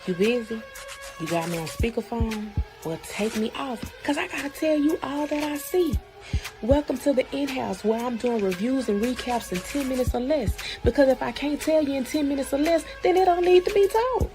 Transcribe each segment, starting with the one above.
You busy? You got me on speakerphone? Well, take me off, because I got to tell you all that I see. Welcome to the in-house, where I'm doing reviews and recaps in 10 minutes or less. Because if I can't tell you in 10 minutes or less, then it don't need to be told.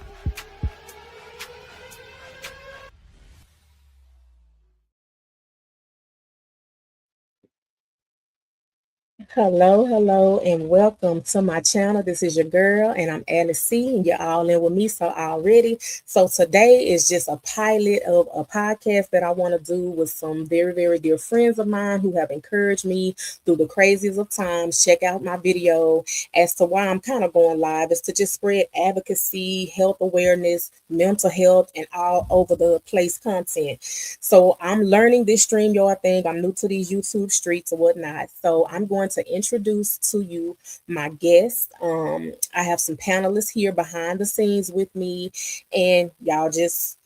Hello, and welcome to my channel. This is your girl, and I'm All.i.C, and you're all in with me so already. So today is just a pilot of a podcast that I want to do with some very, very dear friends of mine who have encouraged me through the craziest of times. Check out my video as to why I'm kind of going live is to just spread advocacy, health awareness, mental health, and all over the place content. So I'm learning this StreamYard thing. I'm new to these YouTube streets or whatnot. So I'm going to introduce to you my guest. I have some panelists here behind the scenes with me, and y'all just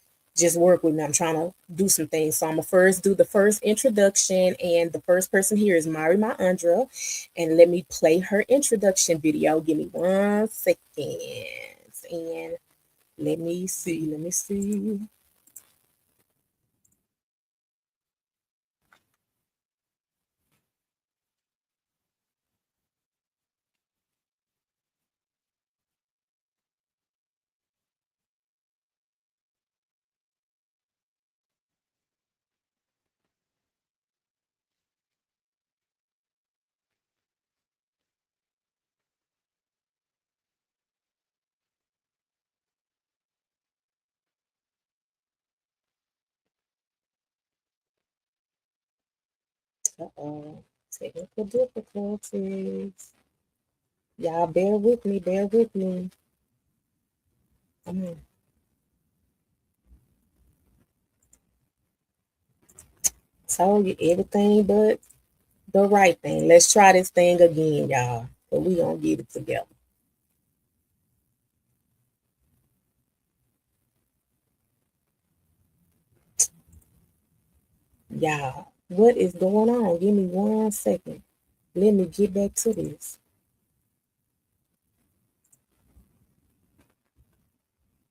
work with me. I'm trying to do some things. So I'm gonna first do the first introduction, and the first person here is Mari Maandra. And let me play her introduction video. Give me 1 second. And let me see. Uh-oh. Technical difficulties. Y'all bear with me. Come on. Told you everything but the right thing. Let's try this thing again, y'all. But we gonna get it together. Y'all, what is going on? Give me 1 second. Let me get back to this.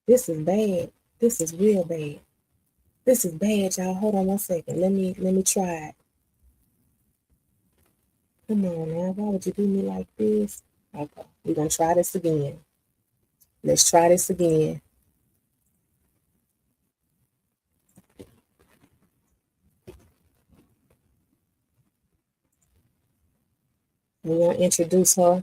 This is bad. This is real bad. This is bad, y'all. Hold on 1 second. Let me try it. Come on now. Why would you do me like this? Okay. We're gonna try this again. Let's try this again. We're gonna introduce her.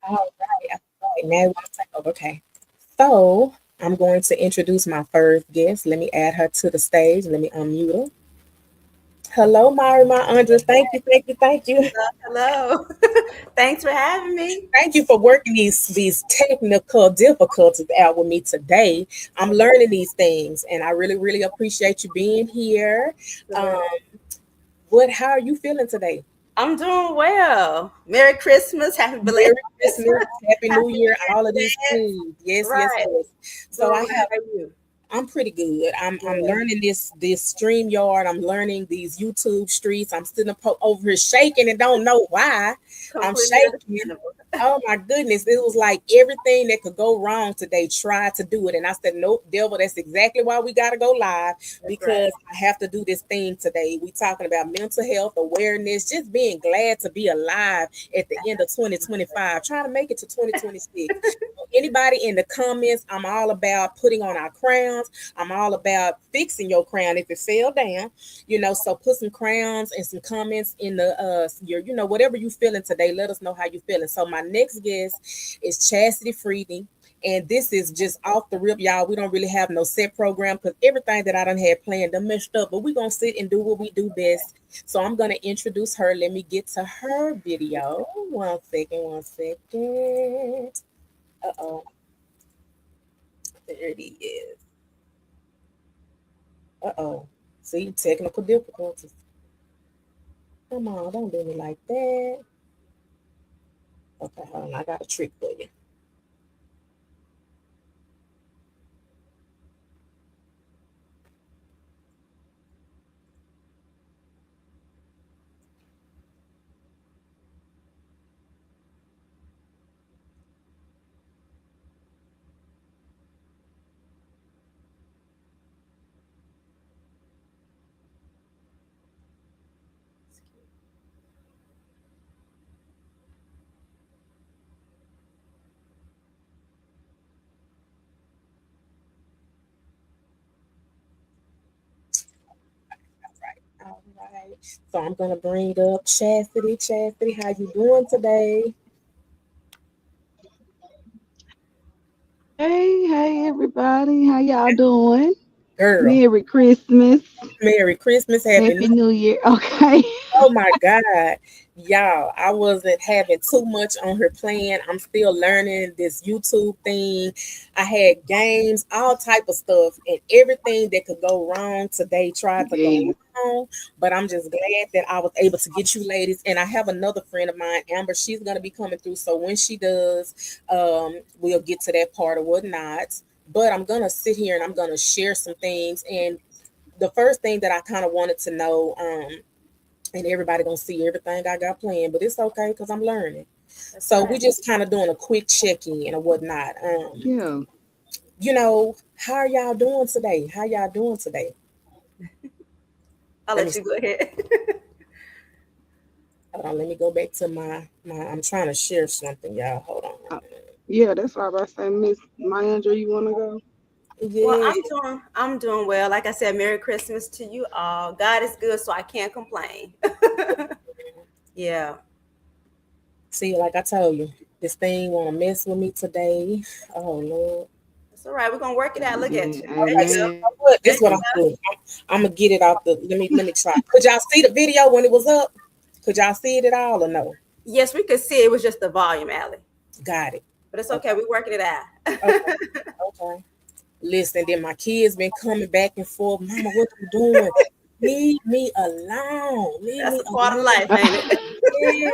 All right, all right. Now we're gonna take over. Okay. So I'm going to introduce my first guest. Let me add her to the stage. Let me unmute her. Hello, Mari, my Andra. Thank you. Hello. Thanks for having me. Thank you for working these technical difficulties out with me today. I'm learning these things, and I really, really appreciate you being here. Um, what? How are you feeling today? I'm doing well. Merry Christmas. Happy belated Merry Christmas, Christmas. Happy Happy New Year, all of New these Year. things. Yes, yes, Right. yes. So Doing I well. have How are you? I'm pretty good. I'm Good. learning this StreamYard. I'm learning these YouTube streets. I'm sitting over here shaking and don't know why I'm Completely shaking. understandable. Oh my goodness. It was like everything that could go wrong today tried to do it. And I said, nope, devil, that's exactly why we got to go live That's right. because I have to do this thing today. We talking about mental health awareness, just being glad to be alive at the end of 2025, trying to make it to 2026. Anybody in the comments, I'm all about putting on our crowns. I'm all about fixing your crown if it fell down. So put some crowns and some comments in the your whatever you feeling today. Let us know how you feeling. So my next guest is Chastity Freeding. And this is just off the rip, y'all. We don't really have no set program because everything that I done had planned done messed up. But we're gonna sit and do what we do best. So I'm gonna introduce her. Let me get to her video. One second, one second. Uh-oh. There it is. Uh-oh. See, technical difficulties. Come on, don't do me like that. Okay, hold on. I got a trick for you. All right. So I'm gonna bring up Chastity. Chastity, how you doing today? Hey, everybody. How y'all doing? Girl, Merry Christmas. Merry Christmas, Happy New. Happy New Year. Okay. Oh my God. Y'all, I wasn't having too much on her plan. I'm still learning this YouTube thing. I had games, all type of stuff, and everything that could go wrong today tried to go Yes. wrong. But I'm just glad that I was able to get you ladies. And I have another friend of mine, Amber. She's gonna be coming through. So when she does, we'll get to that part or whatnot. But I'm gonna sit here and I'm gonna share some things. And the first thing that I kind of wanted to know, and everybody gonna see everything I got planned, but it's okay because I'm learning. That's So we right. just kind of doing a quick check-in or whatnot. Yeah. How are y'all doing today? How y'all doing today? I'll Let me let you go ahead. hold on. Let me go back to my. I'm trying to share something, y'all. Hold on. Uh, yeah, that's what I was saying. Miss Myandra, you want to go? Well, Yeah, I'm doing well. Like I said, Merry Christmas to you all. God is good, so I can't complain. Yeah. see, like I told you, this thing want to mess with me today. Oh Lord. It's all right. We're gonna work it out. Look at Amen. you. There Okay, you so go. Amen. this is what I'm doing. I'm gonna get it off the. Let me try. Could y'all see the video when it was up? Could y'all see it at all or no? Yes, we could see it was just the volume, Allie. Got it. But it's okay. Okay. We're working it out. Okay. Okay. Listen, then my kids been coming back and forth. Mama, what you doing? Leave me alone. Leave That's me a part of alone. life, ain't it?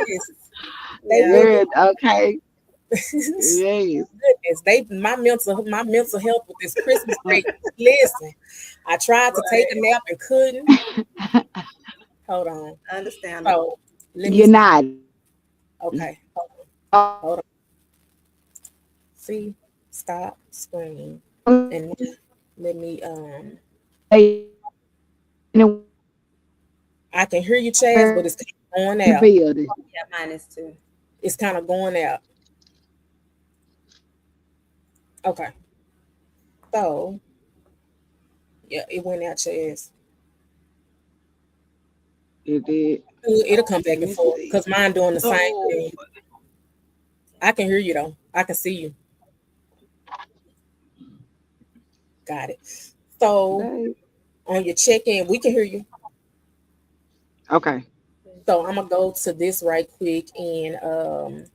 Yes. They Yeah. been Good. Okay. Yes. goodness. They my mental health with this Christmas break. Listen, I tried to take a Right. nap and couldn't. Hold on. Understandable. So let me United. okay. Oh, Hold on. See, stop screen. And now let me I can hear you, Chaz, but it's kind of going out. field. Yeah, mine is too. It's kind of going out. Okay. So yeah, it went out, Chaz. It did. It'll come back Let and me forth see. because mine doing the same Oh, thing. I can hear you though. I can see you. Got it. So today. on your check-in, we can hear you. Okay. So I'm gonna go to this right quick and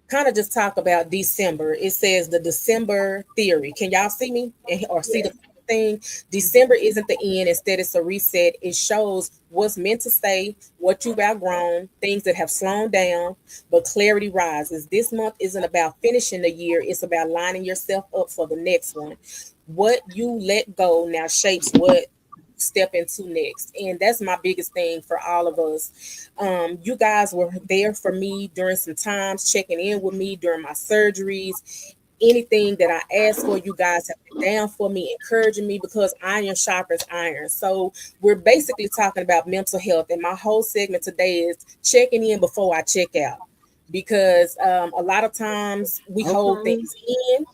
kind of just talk about December. It says the December theory. Can y'all see me or see Yes. the thing? December isn't the end. Instead, it's a reset. It shows what's meant to stay, what you've outgrown, things that have slowed down, but clarity rises. This month isn't about finishing the year. It's about lining yourself up for the next one. What you let go now shapes what step into next. And that's my biggest thing for all of us. You guys were there for me during some times, checking in with me during my surgeries. Anything that I asked for, you guys have been down for me, encouraging me, because iron sharpens iron. So we're basically talking about mental health. And my whole segment today is checking in before I check out. Because a lot of times we hold Okay. things in,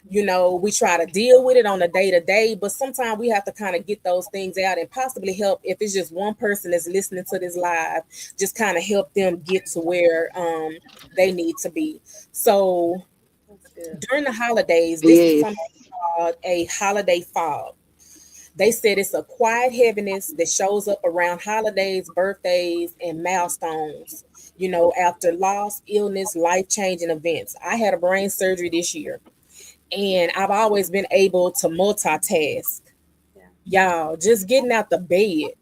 we try to deal with it on a day to day, but sometimes we have to kind of get those things out and possibly help, if it's just one person that's listening to this live, just kind of help them get to where they need to be. So That's good. during the holidays, this is Yes. something called a holiday fog. They said it's a quiet heaviness that shows up around holidays, birthdays, and milestones, after loss, illness, life changing events. I had a brain surgery this year, and I've always been able to multitask. Yeah. Y'all, just getting out the bed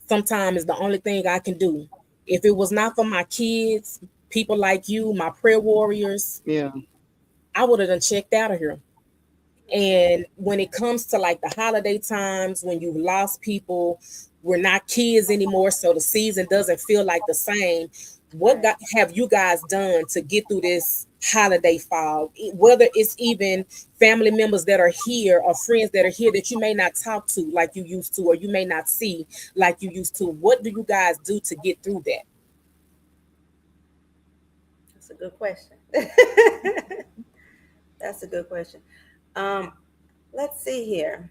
sometimes is the only thing I can do. If it was not for my kids, people like you, my prayer warriors, Yeah. I would have done checked out of here. And when it comes to like the holiday times, when you've lost people, we're not kids anymore, so the season doesn't feel like the same. What Right. have you guys done to get through this holiday fog? Whether it's even family members that are here or friends that are here that you may not talk to like you used to, or you may not see like you used to. What do you guys do to get through that? That's a good question. That's a good question. Um, let's see here.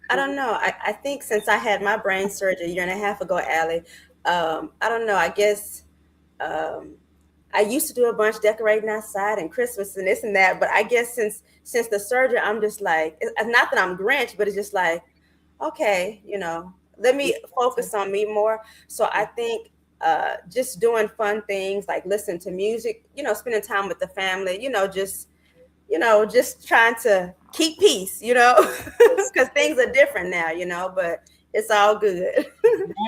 I don't know. I think since I had my brain surgery a year and a half ago, Allie, I don't know. I guess um, I used to do a bunch decorating outside and Christmas and this and that. But I guess since the surgery, I'm just like, it's not that I'm Grinch, but it's just like, okay, let Yeah. me focus on me more. So I think just doing fun things like listening to music, spending time with the family, just trying to keep peace, because things are different now, but it's all good.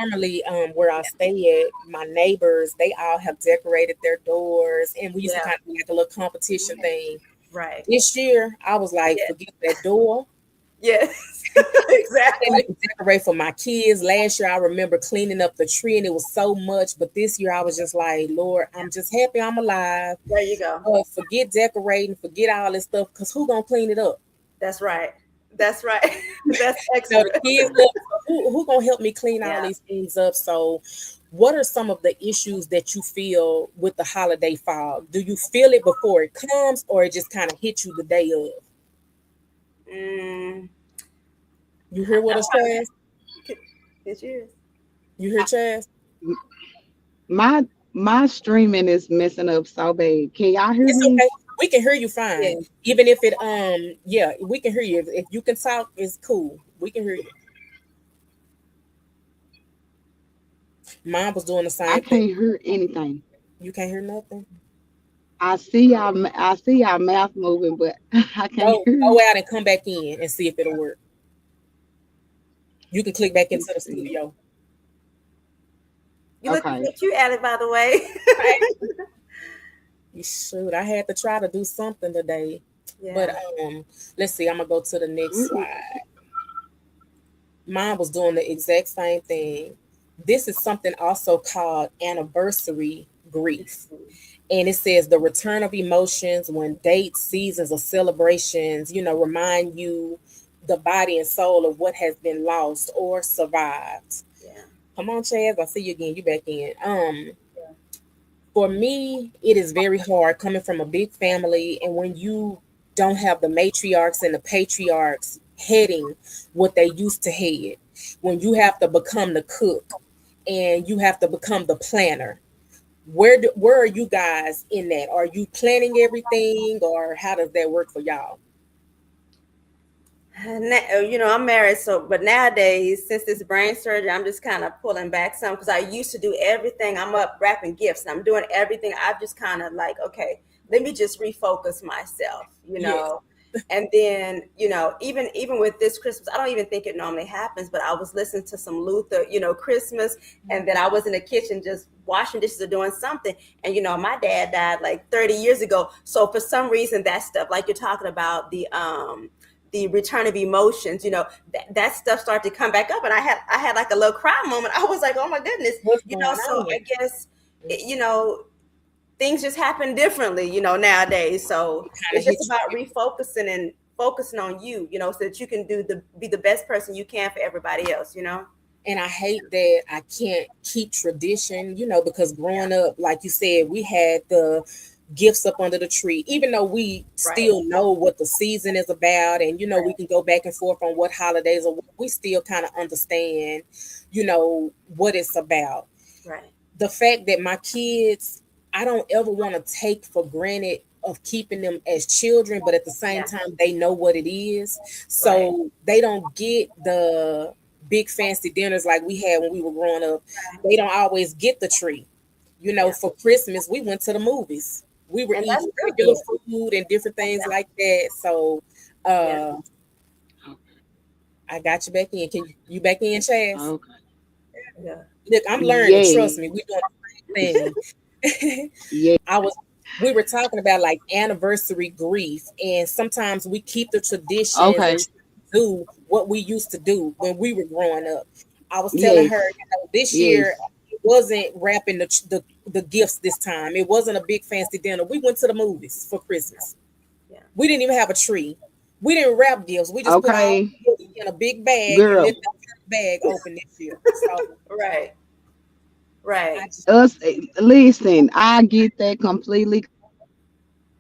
Normally, where I stay at, my neighbors, they all have decorated their doors, and we used to Yeah, kind of do like a little competition thing. right. This year, I was like, Yeah. forget that door. Yes. I didn't Exactly. even decorate for my kids. Last year, I remember cleaning up the tree, and it was so much. But this year, I was just like, Lord, I'm just happy I'm alive. There you go. Forget decorating, forget all this stuff, because who gonna clean it up? That's right. That's right. That's The excellent. kids left. So who gonna help me clean all Yeah. these things up? So, what are some of the issues that you feel with the holiday fog? Do you feel it before it comes, or it just kind of hits you the day of? Mm, You hear what I a Chaz? it's yours. You hear Chaz? My streaming is messing up so bad. Can y'all hear It's me? okay. We can hear you fine. Yeah. Even if it yeah, we can hear you. If you can talk, it's cool. We can hear you. Mine was doing the I same thing. can't hear anything. You can't hear nothing. I see y'all mouth moving, but I can't Go hear. out and come back in and see if it'll work. You can click back into the Let's see. studio. You looking so Okay. cute, Allie, by the way. Shoot, I had to try to do something today. But Yeah. let's see, I'm gonna go to the next Mm-mm. slide. Mine was doing the exact same thing. This is something also called anniversary grief. And it says the return of emotions when dates, seasons, or celebrations, remind you, the body and soul, of what has been lost or survived. Yeah. Come on, Chaz, I see you again. You back in. For me, it is very hard coming from a big family, and when you don't have the matriarchs and the patriarchs heading what they used to head, when you have to become the cook and you have to become the planner. Where are you guys in that? Are you planning everything, or how does that work for y'all? I'm married, so but nowadays, since this brain surgery, I'm just kind of pulling back some because I used to do everything. I'm up wrapping gifts and I'm doing everything. I've just kind of like, okay, let me just refocus myself, Yes. And then, even with this Christmas, I don't even think it normally happens, but I was listening to some Luther, Christmas, and then I was in the kitchen just washing dishes or doing something. And my dad died like 30 years ago. So for some reason that stuff, like you're talking about the return of emotions, that stuff started to come back up, and I had like a little cry moment. I was like, oh my goodness, What's going so on? I guess things just happen differently, nowadays. So It kind of it's just hit you. about refocusing and focusing on you, so that you can be the best person you can for everybody else. And I hate that I can't keep tradition, because Yeah. growing up, like you said, we had the gifts up under the tree, even though we Right. still know what the season is about, and we Right. can go back and forth on what holidays are, we still kind of understand, what it's about. Right. The fact that my kids, I don't ever want to take for granted of keeping them as children, but at the same Yeah. time, they know what it is. Right. So they don't get the big fancy dinners like we had when we were growing up. Right. They don't always get the tree. Yeah. For Christmas, we went to the movies. We were And that's eating still regular good. food and different things Yeah. like that. So Yeah. uh I got you back in. Can you back in, Chaz? Okay. Yeah. Look, I'm learning. Trust me, Yes. we doing the same thing. Yeah. I was we were talking about like anniversary grief, and sometimes we keep the traditions and Okay. try to do what we used to do when we were growing up. I was telling her, Yes. this year Yes. it wasn't wrapping the gifts this time. It wasn't a big fancy dinner. We went to the movies for Christmas. Yeah. We didn't even have a tree. We didn't wrap gifts. We just put all Okay. the gifts in a big bag and Girl. left the bag open this year. So Right. I Right. just Us listen, I get that completely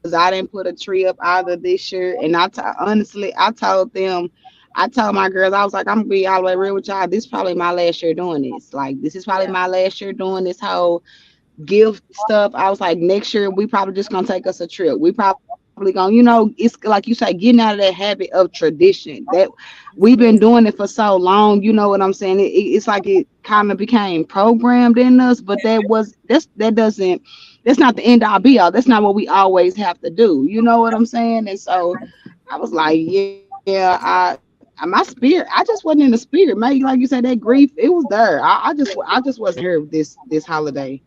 because I didn't put a tree up either this year. And honestly, I told my girls, I was like, I'm gonna be all the way real with y'all. This is probably my last year doing this. Like, this is probably my Yeah. last year doing this whole gift stuff. I was like, next year we probably just gonna take us a trip. We probably gonna, it's like you say, getting out of that habit of tradition that we've been doing it for so long. You know what I'm saying? It's like it kind of became programmed in us, but that's not the end all be all. That's not what we always have to do. You know what I'm saying? And so I was like, yeah, my spirit, I just wasn't in the spirit, man. Like you said, that grief, it was there. I just wasn't here this holiday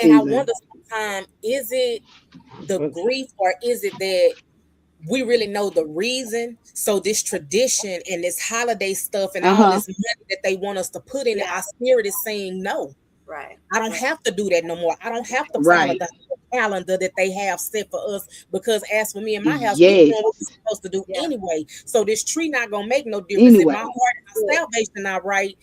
and I season. wonder sometimes, is it the grief, or is it that we really know the reason? So this tradition and this holiday stuff and all Uh-huh. this money that they want us to put in it, Yeah. our spirit is saying no. Right. I don't Right. have to do that no more. I don't have to follow Right. the calendar that they have set for us, because as for me and my house, we doing what we're Yes. supposed to do Yeah. anyway. So this tree not gonna make no difference if my Anyway. heart and my Good. salvation not right.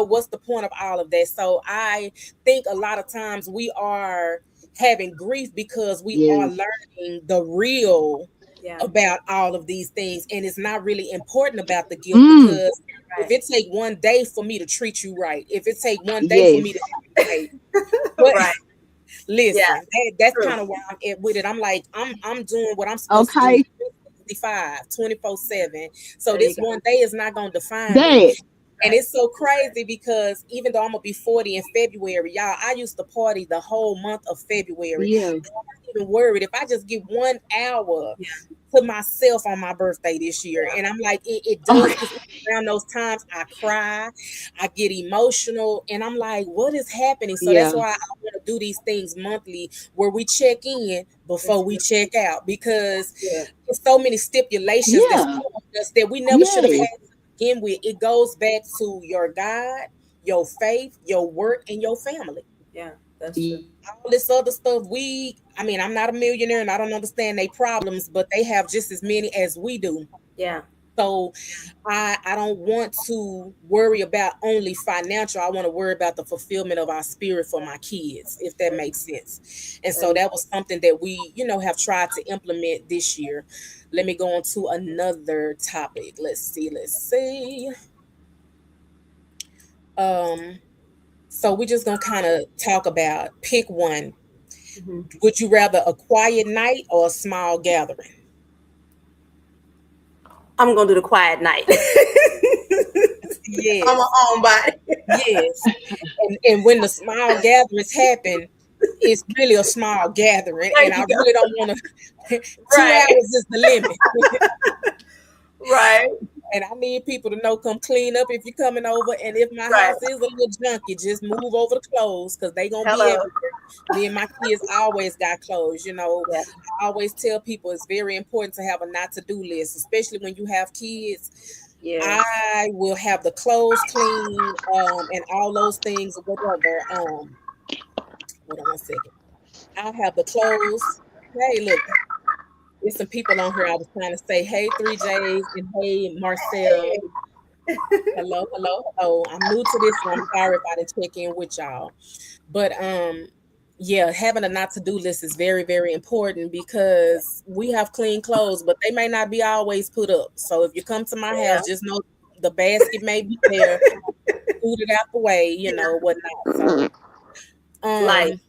What's the point of all of that? So I think a lot of times we are having grief because we are Yes. learning the real Yeah. about all of these things, and it's not really important about the gift, Mm. because if Right. it take one day for me to treat you right, if it take one day for me to Yes. have you right, but Right. Yeah. listen, that's True. kind of where I'm at with it. I'm like, I'm doing what I'm supposed to do Okay. 365, 24/7. So There you this go. one day is not gonna define me. That. And Right. it's so crazy because even though I'm gonna be 40 in February, y'all, I used to party the whole month of February. Yeah. I'm not even worried if I just get 1 hour Yeah. to myself on my birthday this year. Yeah. And I'm like, it does, because Okay. around those times I cry, I get emotional, and I'm like, what is happening? So that's Yeah. why I want to do these things monthly where we check in That's before we good. check out, because Good. there's so many stipulations that's Yeah. put on us that we never should have Yes. had to begin with. It goes back to your God, your faith, your work, and your family. Yeah. That's true. All this other stuff, I mean, I'm not a millionaire and I don't understand their problems, but they have just as many as we do. Yeah. So I don't want to worry about only financial. I want to worry about the fulfillment of our spirit for my kids, if that makes sense. And There so you that was something that we, have tried to implement this year. Let me go on to another topic. Let's see. Um, so we're just gonna kind of talk about, pick one. go. Hmm. Would you rather a quiet night or a small gathering? I'm gonna do the quiet night. I'm a Yes, homebody. yes. And when the small gatherings happen, it's really a small gathering, There and I you go. really don't want to. Two Right. hours is the limit. Right. And I need people to know, come clean up if you're coming over. And if my Right. house is a little junky, just move over the clothes because they gonna be Hello. everywhere. Me and my kids always got clothes. Yeah. I always tell people it's very important to have a not to do list, especially when you have kids. Yes. I will have the clothes clean, and all those things or whatever. Hold on one second. I'll have the clothes. Hey, look, there's some people on here. I was trying to say, hey, 3Js and hey, Marcel. Hey. Hello, hello, hello. I'm new to this, so I'm sorry if I didn't check in with y'all. But yeah, having a not to do list is very, very important because we have clean clothes, but they may not be always put up. So if you come to my house, Yeah. just know the basket may be there, put it out the way, whatnot. So Life. um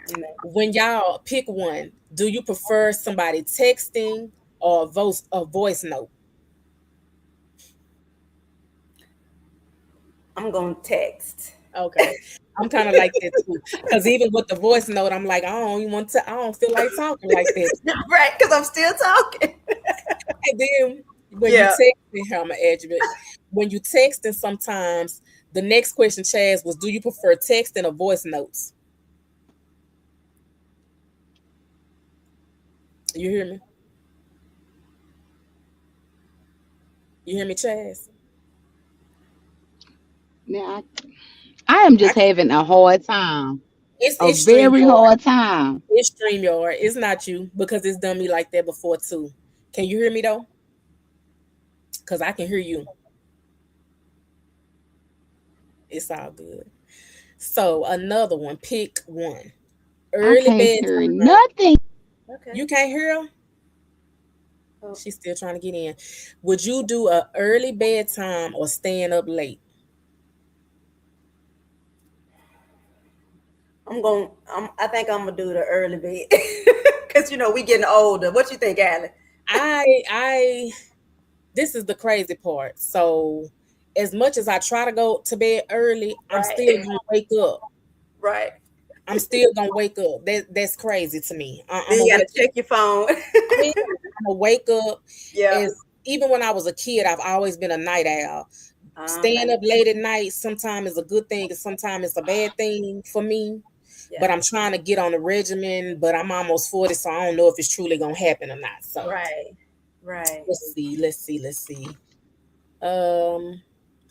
You know. when y'all pick one, do you prefer somebody texting or a voice note? I'm gonna text. Okay. I'm kind of like that too. Because even with the voice note, I'm like, I don't feel like talking like that. Right, because I'm still talking. And then when you Yeah. texting, how I'm gonna add you, but when you texting, sometimes the next question, Chaz, was, do you prefer texting or voice notes? You hear me? You hear me, Chaz? Now I am I, just having a hard time, a it's very StreamYard. hard time. It's StreamYard. It's not you because it's done me like that before too. Can you hear me though? Because I can hear you. It's all good. So another one. Pick one. I Early can't bedtime. hear nothing. You Okay. can't hear her? Oh, She's still trying to get in. Would you do a early bedtime or staying up late? I think I'm gonna do the early bed. Because we getting older. What you think, Allie? I this is the crazy part. So as much as I try to go to bed early, I'm Right. still gonna wake up. Right. I'm still gonna wake up. That's crazy to me. I'm Then gonna you wake gotta check your phone. Yeah, I'm gonna wake up. Yeah. As even when I was a kid, I've always been a night owl. Staying Okay. up late at night sometimes is a good thing and sometimes it's a bad thing for me. But Yeah. I'm trying to get on the regimen, but I'm almost 40, so I don't know if it's truly gonna happen or not. So Right. Right. let's see. Um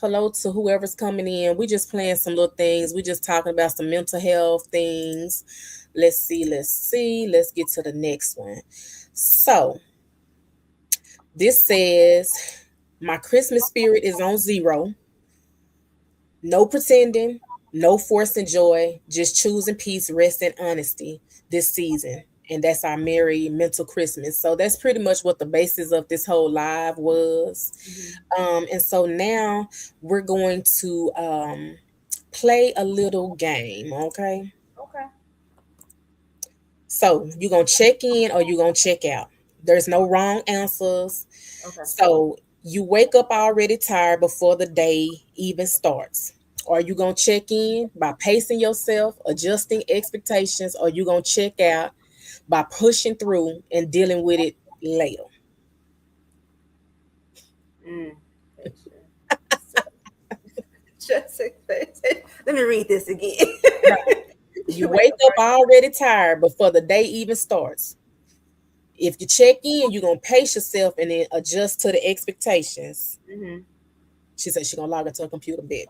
hello to whoever's coming in. We just playing some little things. We just talking about some mental health things. Let's see. Let's get to the next one. So this says, my Christmas spirit is on zero. No pretending, no forcing joy, just choosing peace, rest, and honesty this season. And that's our merry mental Christmas. So that's pretty much what the basis of this whole live was. Mhm. And so now we're going to play a little game, okay? Okay. So you're going to check in or you're going to check out. There's no wrong answers. Okay. So you wake up already tired before the day even starts. Are you gonna check in by pacing yourself, adjusting expectations, or you gonna check out by pushing through and dealing with it later? Mm. Patient. So, just let me read this again. Right. You You wake wake up up already tired before the day even starts. If you check in, you're gonna pace yourself and then adjust to the expectations. Mm-hmm. She said she's gonna log into a computer bed.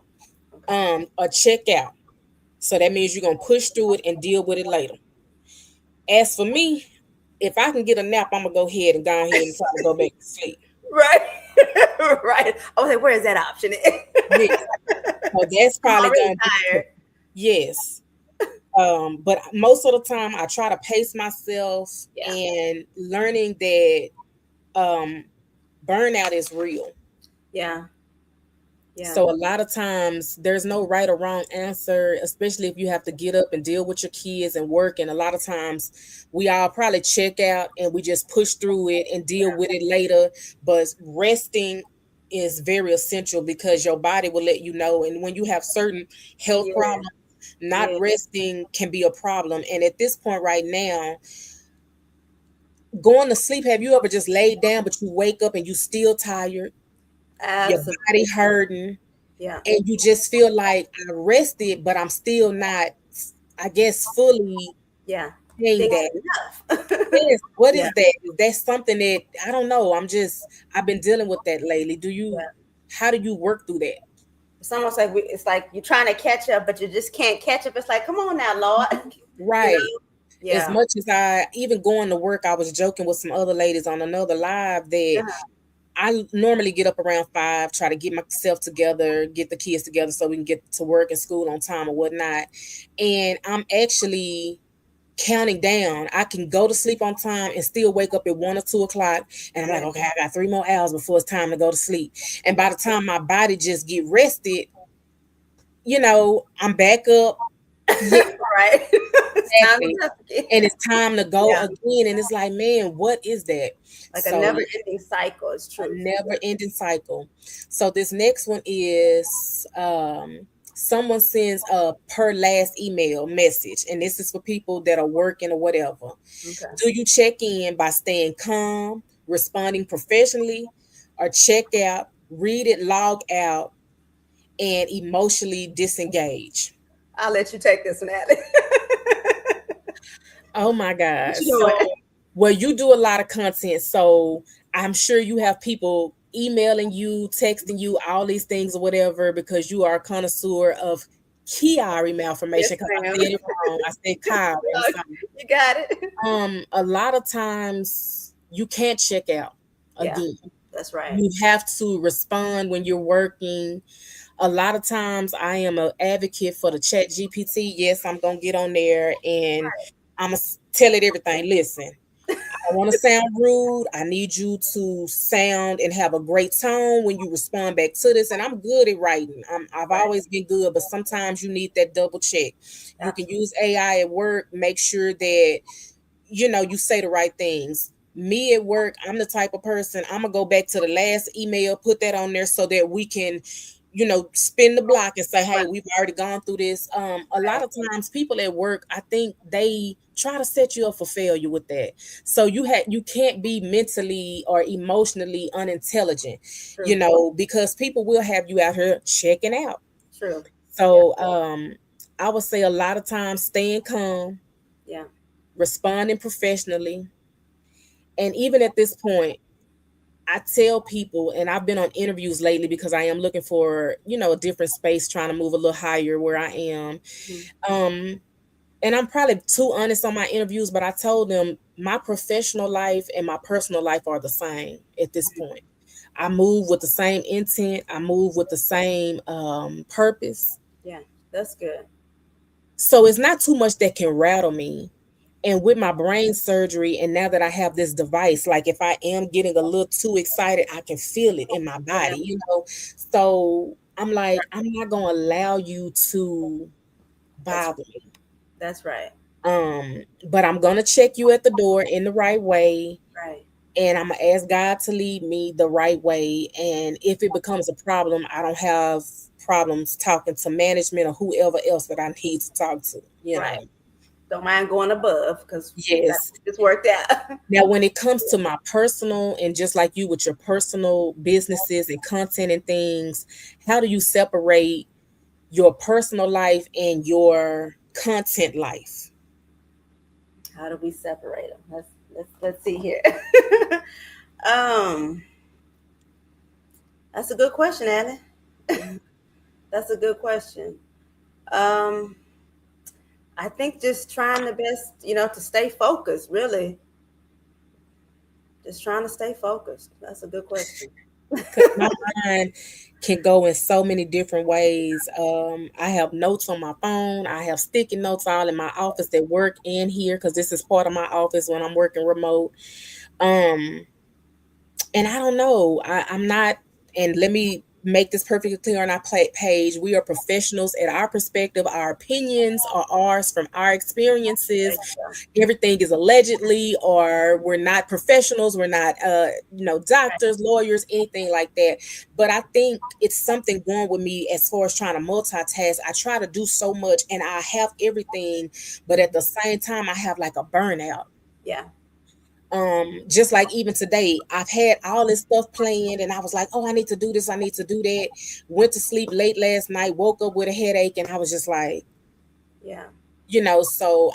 Okay. Or check out. So that means you're gonna push through it and deal with it later. As for me, if I can get a nap, I'm gonna go ahead and go ahead and try to go back to sleep. Right. Right. I was like, where is that option? Yes. So that's I'm probably already gonna be tired. yes. But most of the time I try to pace myself Yeah. and learning that um burnout is real. Yeah. Yeah. So a lot of times there's no right or wrong answer, especially if you have to get up and deal with your kids and work. And a lot of times we all probably check out and we just push through it and deal with it later. But resting is very essential because your body will let you know. And when you have certain health Yeah. problems, not Yeah. resting can be a problem. And at this point right now, going to sleep, have you ever just laid down but you wake up and you still tired? your body Absolutely. hurting, Yeah. and you just feel like I rested, but I'm still not, I guess, fully Yeah. saying Think that. enough. Yes, what Yeah. is that? Is that something that I don't know? I've been dealing with that lately. Yeah. How do you work through that? It's almost like it's like you're trying to catch up, but you just can't catch up. It's like, come on now, Lord. You know? Right. As Yeah. much as I even going to work, I was joking with some other ladies on another live that Uh-huh. I normally get up around 5, try to get myself together, get the kids together so we can get to work and school on time or whatnot. And I'm actually counting down. I can go to sleep on time and still wake up at 1 or 2 o'clock. And I'm like, Yeah. okay, I got 3 more hours before it's time to go to sleep. And by the time my body just get rested, I'm back up. Yeah, Right. It's time to exactly. rest again. And it's time to go Yeah. again. And it's like, man, what is that? Like a So never yeah, ending cycle. It's a true. never ending cycle. So this next one is someone sends a per last email message, and this is for people that are working or whatever. Okay. Do you check in by staying calm, responding professionally, or check out, read it, log out, and emotionally disengage? I'll let you take this one, Allie. Oh my What God. you So, doing? well, you do a lot of content. So, I'm sure you have people emailing you, texting you, all these things or whatever, because you are a connoisseur of Kiari Yes, malformation. Because I ma'am. said it wrong. I said Kyrie. I'm No, sorry. you got it. A lot of times you can't check out Yeah, again. that's right. You have to respond when you're working. A lot of times I am an advocate for the chat GPT. Yes, I'm gonna get on there and I'm gonna tell it everything. Listen, I don't want to sound rude. I need you to sound and have a great tone when you respond back to this. And I'm good at writing. I've Right. always been good, but sometimes you need that double check. You can Absolutely. use AI at work. Make sure that you say the right things. Me at work, I'm the type of person, I'm gonna go back to the last email, put that on there so that we can spin the block and say, hey, Right. we've already gone through this. A lot Right. of times people at work, I think they try to set you up for failure with that. So you can't be mentally or emotionally unintelligent, True. because people will have you out here checking out. True. Yeah. So I would say a lot of times staying calm, Yeah. responding professionally. And even at this point, I tell people, and I've been on interviews lately because I am looking for, a different space, trying to move a little higher where I am. Mhm. Um, and I'm probably too honest on my interviews, but I told them my professional life and my personal life are the same at this point. I move with the same intent, I move with the same purpose. Yeah. That's good. So it's not too much that can rattle me. And with my brain surgery, and now that I have this device, like if I am getting a little too excited, I can feel it in my Yeah. body. So I'm like, I'm not gonna allow you to That's bother me. that's right. But I'm gonna check you at the door in the right way, Right. and I'm gonna ask God to lead me the right way. And if it becomes a problem, I don't have problems talking to management or whoever else that I need to talk to. Right. Don't mind going above because Yes. it's worked out. Now, when it comes to my personal, and just like you with your personal businesses and content and things, how do you separate your personal life and your content life? How do we separate them? Let's see here. um, that's a good question, Annie. Mhm. That's a good question. Um, I think just trying the best, to stay focused. Really, just trying to stay focused. That's a good question. 'Cause my mind can go in so many different ways. I have notes on my phone. I have sticky notes all in my office that work in here because this is part of my office when I'm working remote. Um, and I don't know. I'm not, and let me make this perfectly clear on our page. We are professionals at our perspective. Our opinions are ours from our There experiences. you go. Everything is allegedly, or we're not professionals. We're not, Right. doctors, lawyers, anything like that. But I think it's something going with me as far as trying to multitask. I try to do so much and I have everything, but at the same time, I have like a burnout. Yeah. Just like even today, I've had all this stuff planned and I was like, oh, I need to do this, I need to do that. Went to sleep late last night, woke up with a headache, and I was just like, Yeah. so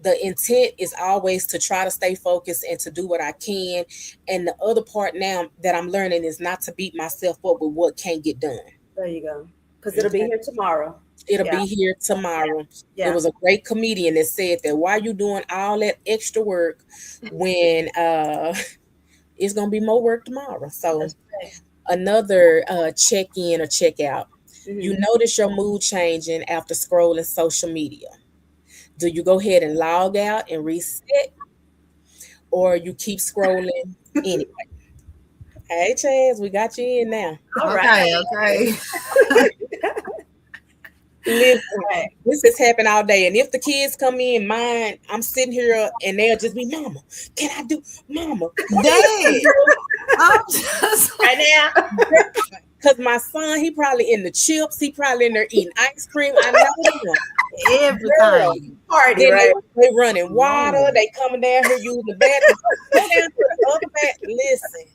the intent is always to try to stay focused and to do what I can. And the other part now that I'm learning is not to beat myself up with what can't get done. There you go. Because it'll be Okay. here tomorrow. It'll Yeah. be here Yeah. tomorrow. It Yeah. was a great comedian that said that, why you doing all that extra work when it's gonna be more work tomorrow. So That's right. another check in or check out. You Hmm. notice your mood changing after scrolling social media. Do you go ahead and log out and reset, or you keep scrolling anyway? Hey, Chaz, we got you in now. All right. Okay, okay. Listen, Right. this has happened all day. And if the kids come in, mine, I'm sitting here and they'll just be, Mama, can I do, Mama? Dad, I'm just Right now. Because my son, he probably in the chips. He probably in there eating ice cream. I know them. Girl, everything. Party, then right? they running water. Lord. They coming down here using the bathroom. Go down to the other bath. Listen,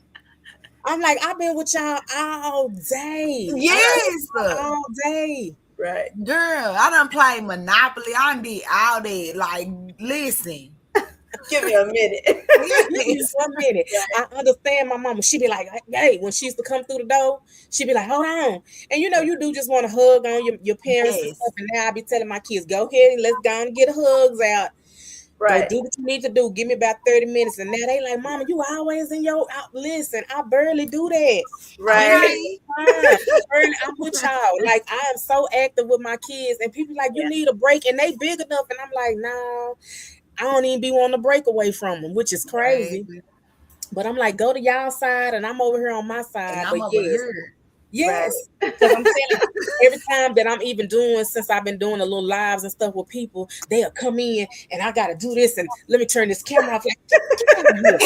I'm like, I've been with y'all all day. Yes, All day. Right. girl, I done played Monopoly. I done did all that. Like, listen. Give me a minute. Give me Yes. 1 minute. I understand my mama. She be like, hey, when she used to come through the door, she be like, hold on. And you do just want to hug on your parents and Yes. stuff. And now I be telling my kids, go ahead and let's go and get hugs out. Go Right. do what you need to do. Give me about 30 minutes. And now they like, Mama, you always in your listen, I barely do that. Right. Okay. I'm with y'all. Like, I am so active with my kids, and people like, you Yeah. need a break, and they big enough. And I'm like, no, I don't even be wanting to break away from them, which is crazy. Baby. But I'm like, go to y'all side, and I'm over here on my And side. But I'm over yes, here. Right. yes, because I'm telling you, every time that I'm even doing, since I've been doing the little lives and stuff with people, they'll come in, and I got to do this, and let me turn this camera off. Like, get out of here.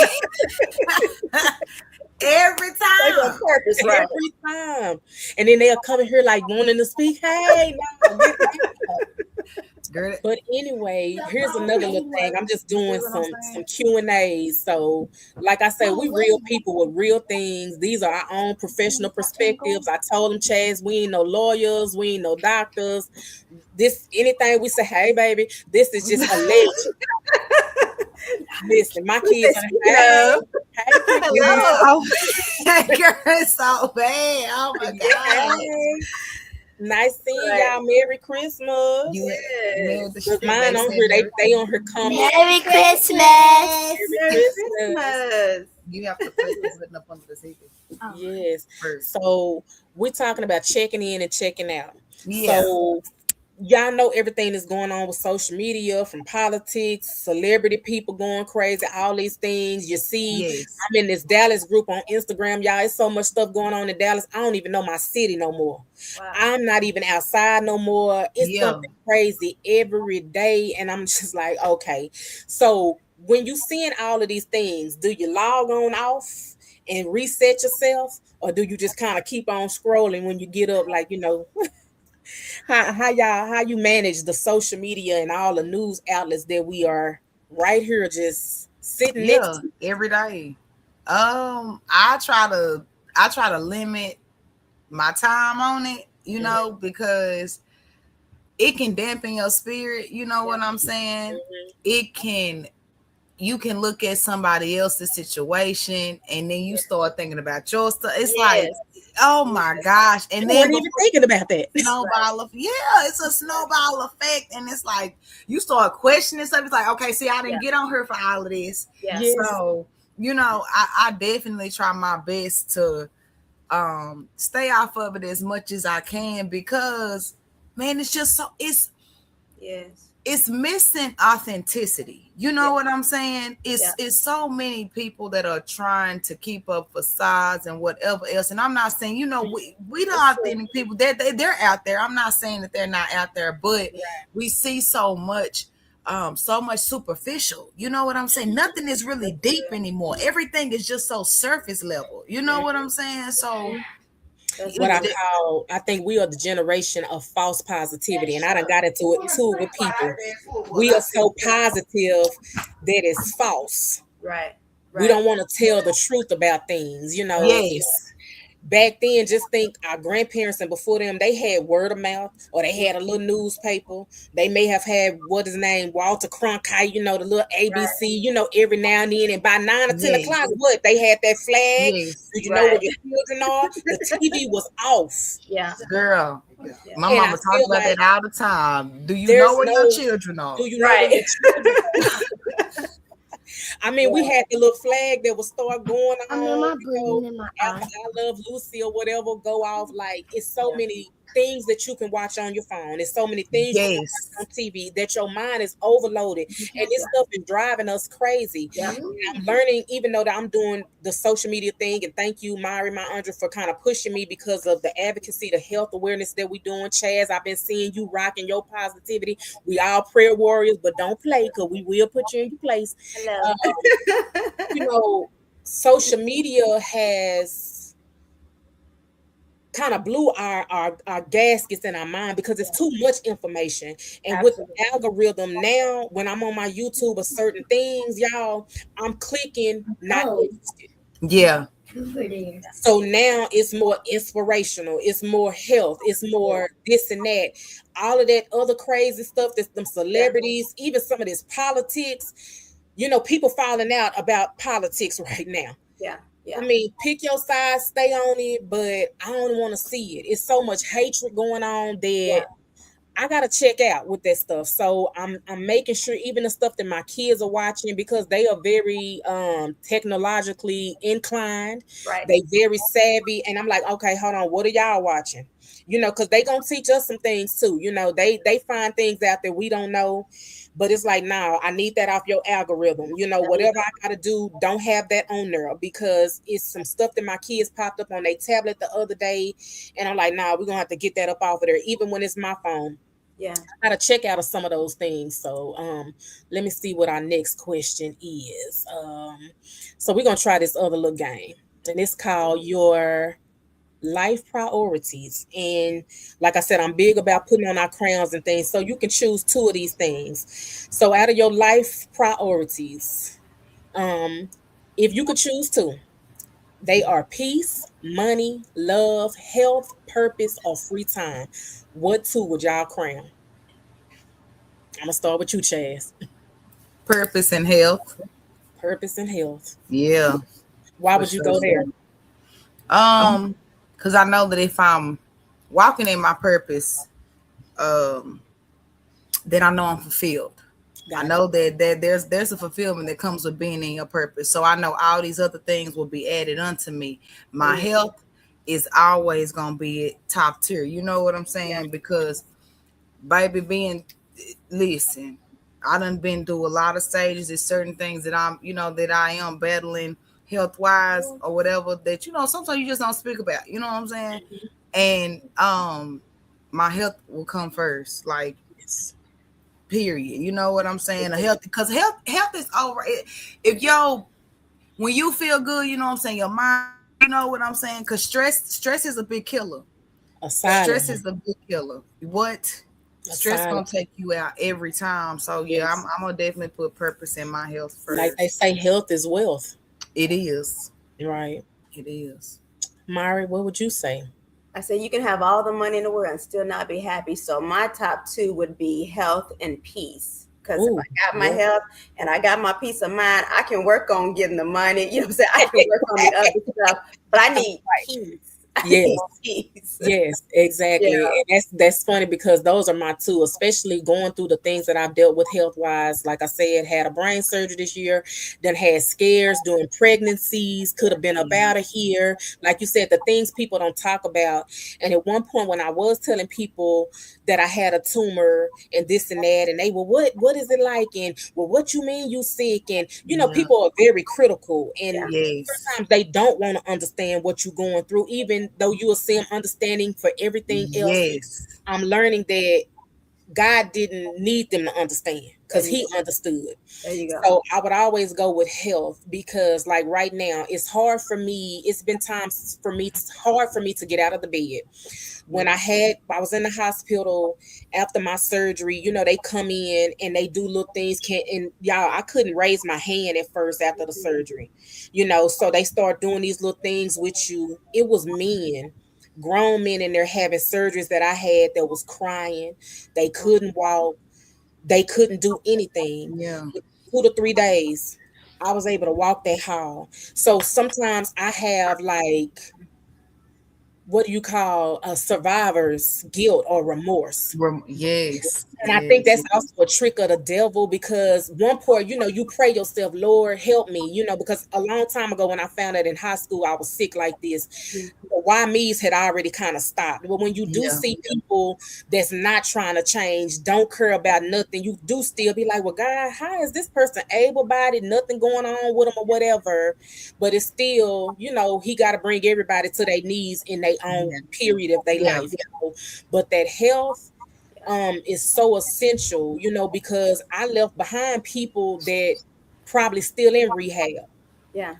Every They on time. purpose, right? Every time. And then they'll come in here like wanting to speak. Hey, no, get out. Girl, But anyway, here's another little thing. I'm just you doing feel what I'm some saying? Q&As. So, like I said, we real people with real things. These are our own professional perspectives. I told them, Chaz, we ain't no lawyers, we ain't no doctors. This anything we say, hey baby, this is just alleged. Listen, my kids are Speaking hey, of, hey, Girl, hello. so girl, it's so bad. Oh my God. hey. Nice seeing Right. y'all. Merry Christmas. You Yes. man, she Cause said they mine on said here, Merry they on Christmas. her comment. Merry Christmas. Merry Merry Christmas. Christmas. You have to put the button up under the seat Yes. first. So we're talking about checking in and checking out. Yeah. So y'all know everything that's going on with social media, from politics, celebrity people going crazy, all these things. You see, Yes. I'm in this Dallas group on Instagram, y'all. It's so much stuff going on in Dallas. I don't even know my city no more. Wow. I'm not even outside no more. It's Yeah. something crazy every day. And I'm just like, okay. So when you seeing all of these things, do you log on off and reset yourself? Or do you just kind of keep on scrolling when you get up, like, how you manage the social media and all the news outlets that we are right here just sitting next Yeah. to? Every day. I try to limit my time on it, because it can dampen your spirit, you know what I'm saying? It can You can look at somebody else's situation and then you start thinking about your stuff. It's like, Yes. oh my gosh. And I then wasn't even thinking about that. snowball it's a snowball effect. And it's like you start questioning stuff. It's like, okay, see, I didn't get on her for all of this. Yeah. Yes. So, I definitely try my best to stay off of it as much as I can, because man, it's just Yes. it's missing authenticity. You know Yeah. what I'm saying? It's so many people that are trying to keep up facades and whatever else. And I'm not saying, we the authentic people. They're out there. I'm not saying that they're not out there, but we see so much superficial. You know what I'm saying? Nothing is really deep anymore. Everything is just so surface level. You know what I'm saying? So That's What I true. call, I think we are the generation of false positivity, and I done got into it with people. We are so positive that it's false. Right. We Right. don't want to tell the truth about things, you know. Yes. Back then, just think our grandparents and before them, they had word of mouth or they had a little newspaper. They may have had what is name, Walter Cronkite, you know, the little Right. ABC, you know, every now and then. And by 9 or 10 o'clock, Yes. what they had that flag. Yes. Do you know where Right. your children are? The TV was off. Yeah. Girl. Yeah. My And I mama talk feel about like that all the time. Do you know there's where your no, children are? do you know where Right. your children are? I mean, we Yeah. had the little flag that would start going I'm in on, my you know, breathing in my after eye. I Love Lucy or whatever go off. Like, it's so Yeah. many things that you can watch on your phone. It's so many things you can watch on Yes. TV that your mind is overloaded. And this Yeah. stuff is driving us crazy. Yeah. I'm learning, even though that I'm doing the social media thing, and thank you, Mari, my Andrea, for kind of pushing me because of the advocacy, the health awareness that we doing. Chaz, I've been seeing you rocking your positivity. We all prayer warriors, but don't play because we will put you in your place. Hello. Um, you know, social media has kind of blew our gaskets in our mind because it's Yeah. too much information. And with Absolutely. the algorithm now, when I'm on my YouTube or certain things, y'all, I'm clicking not Oh, interested. Yeah. over there. So now it's more inspirational, it's more health, it's Yeah. more this and that. All of that other crazy stuff, that's them Yeah. celebrities, even some of this politics, you know, people falling out about politics right now. Yeah. I Yeah. mean, pick your side, stay on it, but I don't want to see it. It's so much hatred going on that Yeah. I gotta check out with that stuff. So I'm making sure even the stuff that my kids are watching because they are very technologically inclined, Right. they very savvy, and I'm like, okay, hold on, what are y'all watching? You know, because they gonna teach us some things too. You know, they find things out that we don't know, but it's like, nah, I need that off your algorithm. You know, There you whatever go. I gotta do, don't have that on there because it's some stuff that my kids popped up on their tablet the other day, and I'm like, nah, we're gonna have to get that up off of there, even when it's my phone. Yeah. I gotta check out of some of those things. So let me see what our next question is. So we're gonna try this other little game. And it's called your life priorities. And like I said, I'm big about putting on our crowns and things. So you can choose two of these things. So out of your life priorities, um, if you could choose two, they are peace, money, love, health, purpose, or free time. What two would y'all crown? I'm gonna start with you, Chaz. Purpose and health. Purpose and health. Yeah, Why for would you go sure. there? Um, because I know that if I'm walking in my purpose, um, then I know I'm fulfilled. I Got know you. that there's a fulfillment that comes with being in your purpose. So I know all these other things will be added unto me. My Mm, health is always gonna be top tier. You know what I'm Yeah. saying? Because baby, being listen, I done been through a lot of stages. There's certain things that that I am battling health wise or whatever that sometimes you just don't speak about. You know what I'm saying? And my health will come first. Like yes. period. You know what I'm saying? A health because health is over. If when you feel good, you know what I'm saying, your mind, you know what I'm saying? Because stress is a big killer. A silent Stress one. is a big killer. What? A Stress silent. gonna take you out every time. So yeah, Yes. I'm gonna definitely put purpose in my health Like they first. say, health is wealth. It is. Right. It is. Mari, what would you say? I said you can have all the money in the world and still not be happy. So my top two would be health and peace. Because if Ooh, I got my yeah. health and I got my peace of mind, I can work on getting the money. You know what I'm saying? I can work on the other stuff, but I need peace. I Yes. need peace. Yes, Yeah. exactly. And that's funny because those are my two, especially going through the things that I've dealt with health wise. Like I said, had a brain surgery this year, then had scares during pregnancies, could have been up out of here. Like you said, the things people don't talk about. And at one point when I was telling people that I had a tumor and this and that, and they were, what is it like? And well, what you mean you sick? And Yeah. people are very critical. And Yeah. Yes. they don't want to understand what you're going through, even though you will see them understanding for everything else. Yes. I'm learning that God didn't need them to understand There because you he go. understood. There you go. So I would always go with health because like right now it's hard for me. It's been times for me, it's hard for me to get out of the bed. When I was in the hospital after my surgery, they come in and they do little things. Can and y'all, I couldn't raise my hand at first after the surgery, so they start doing these little things with you. It was men, grown men in there having surgeries that I had that was crying. They couldn't walk, they couldn't do anything. Yeah. 2 to 3 days, I was able to walk that hall. So sometimes I have like, what do you call a survivor's guilt or remorse? Yes. And I think Yes. that's also a trick of the devil because one part, you pray yourself, Lord, help me, because a long time ago when I found out in high school I was sick like this, the why me's had already kind of stopped. But when you do Yeah. see people that's not trying to change, don't care about nothing, you do still be like, well, God, how is this person able bodied, nothing going on with them or whatever? But it's still, he got to bring everybody to their knees in their own Yeah. period of their Yeah. life. But that health is so essential, because I left behind people that probably still in rehab. Yeah.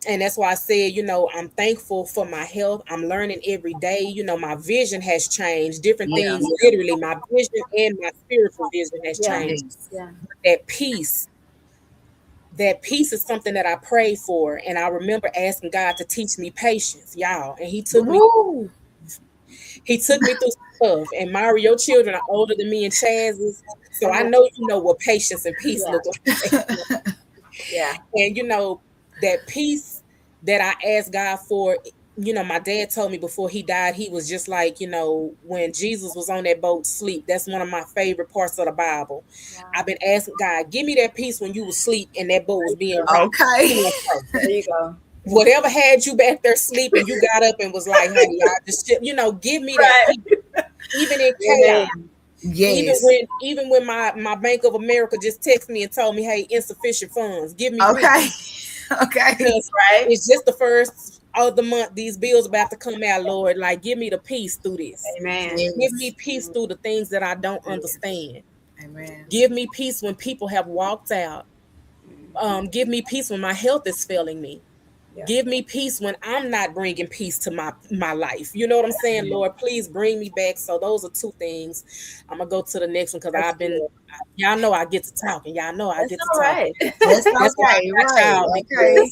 And that's why I said, I'm thankful for my health. I'm learning every day. My vision has changed. Different Yeah. things, literally, my vision and my spiritual vision has Yeah. changed. Yes. Yeah. That peace, that peace is something that I pray for. And I remember asking God to teach me patience, y'all. And Woo. he took me through some stuff. And Mario, children are older than me and Chaz's. So I Uh-huh. know what patience and peace Yeah. look like. Yeah. And that peace that I asked God for, my dad told me before he died, he was just like, when Jesus was on that boat sleep. That's one of my favorite parts of the Bible. Wow. I've been asking God, give me that peace when you was asleep and that boat There was you being go. rocked Okay. to and fro. There you go. Whatever had you back there sleeping, you got up and was like, hey, y'all, just give me that Right. peace, even in chaos. Amen. Yes. Even when my Bank of America just texted me and told me, hey, insufficient funds, give me Okay. peace. Okay. Because Right. it's just the first of the month. These bills about to come out, Lord. Like, give me the peace through this. Amen. Give me Yes. peace through the things that I don't Yes. understand. Amen. Give me peace when people have walked out. Mhm. Give me peace when my health is failing me. Yeah. Give me peace when I'm not bringing peace to my life. You know what I'm saying, Lord? Please bring me back. So those are two things. I'm gonna go to the next one because That's I've been. good. Y'all know I get to talking. Y'all know I That's get to all talking. right. That's That's why okay. I got Right. y'all Okay.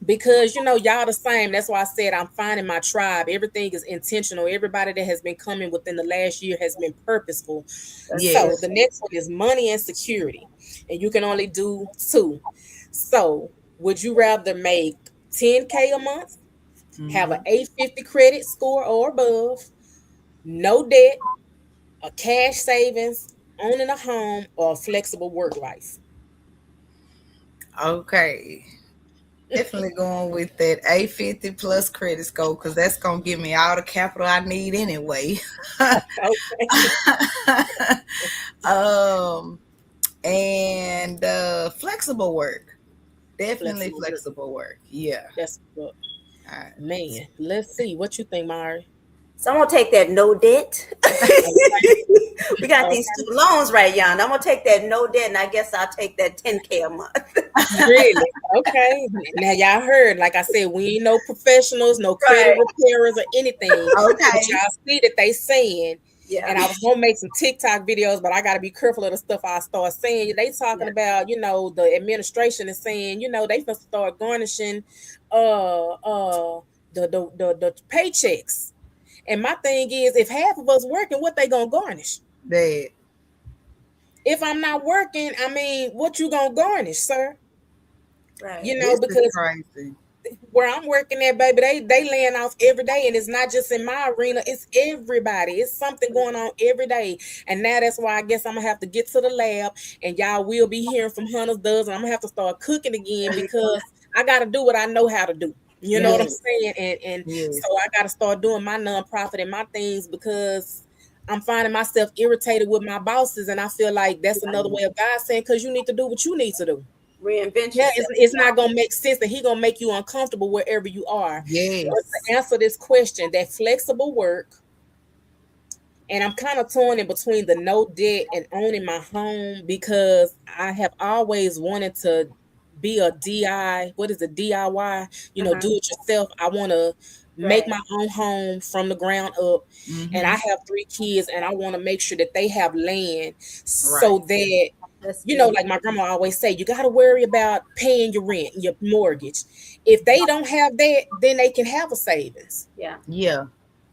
because y'all the same. That's why I said I'm finding my tribe. Everything is intentional. Everybody that has been coming within the last year has been purposeful. That's So good. Yes. the next one is money and security, and you can only do two. So would you rather make 10K a month, have an Hmm. 850 credit score or above, no debt, a cash savings, owning a home, or a flexible work life? Okay. Definitely going with that 850 plus credit score because that's gonna give me all the capital I need anyway. Okay, um and flexible work. Definitely flexible work. flexible work. Yeah. That's what, All right. man. Let's see what you think, Mari. So I'm gonna take that no debt. We got these Okay. student loans right, y'all. I'm gonna take that no debt, and I guess I'll take that 10K a month. Really? Okay. Now y'all heard, like I said, we ain't no professionals, no credit Right. repairers or anything. But Okay. y'all see that they saying, Yeah. and I was gonna make some TikTok videos, but I gotta be careful of the stuff I start saying. They talking Yeah. about, the administration is saying, they gonna start garnishing the paychecks. And my thing is, if half of us working, what they gonna garnish? That If I'm not working, I mean, what you gonna garnish, sir? Right. this is Because crazy. where I'm working at, baby, they laying off every day, and it's not just in my arena; it's everybody. It's something going on every day, and now that's why I guess I'm gonna have to get to the lab, and y'all will be hearing from Hunters Does, and I'm gonna have to start cooking again because I got to do what I know how to do. You know what I'm Yes. saying? And Yes. so I got to start doing my nonprofit and my things because I'm finding myself irritated with my bosses, and I feel like that's another way of God saying, because you need to do what you need to do. Reinvent Yeah, yourself. it's not gonna make sense that he gonna make you uncomfortable wherever you are. But Yes. to answer this question, that flexible work And I'm kind of torn in between the no debt and owning my home because I have always wanted to be a DI, what is it, DIY, Uh-huh. do it yourself. I want to make Right. my own home from the ground up. And I Mm-hmm. have 3 kids and I want to make sure that they have land Right. so that, That's good. like my grandma always say, you got to worry about paying your rent, your mortgage. If they don't have that, then they can have a savings. Yeah. Yeah.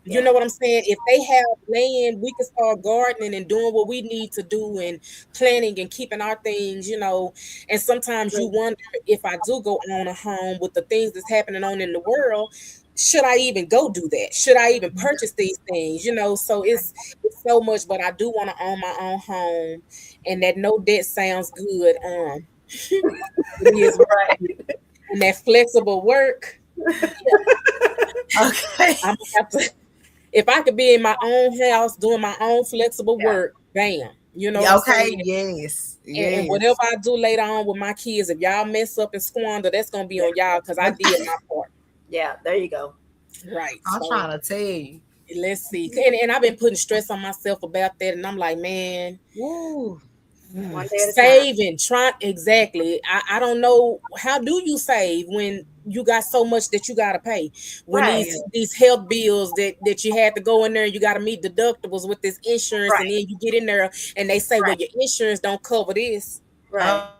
You Yeah. know what I'm saying? If they have land, we can start gardening and doing what we need to do and planning and keeping our things. And sometimes you Good. wonder if I do go own a home with the things that's happening on in the world, should I even go do that? Should I even purchase these things? So it's so much, but I do want to own my own home, and that no debt sounds good. It is what it is. Right. And that flexible work. Yeah, Okay. I'm gonna have to. If I could be in my own house doing my own flexible Yeah. work, bam. You know what Yeah. I'm saying? Okay. Yes. And whatever Yes. I do later on with my kids, if y'all mess up and squander, that's gonna be Yeah. on y'all because I did my part. Yeah. There you go. Right. I'm So trying to tell you. let's see. And I've been putting stress on myself about that. And I'm like, man, Woo. One day at a time. saving, trying exactly. I don't know, how do you save when you got so much that you gotta pay? When Right. Yeah. these health bills that you had to go in there and you gotta meet deductibles with this insurance, and Right. then you get in there and they say, well, Right. your insurance don't cover this. Right. Oh.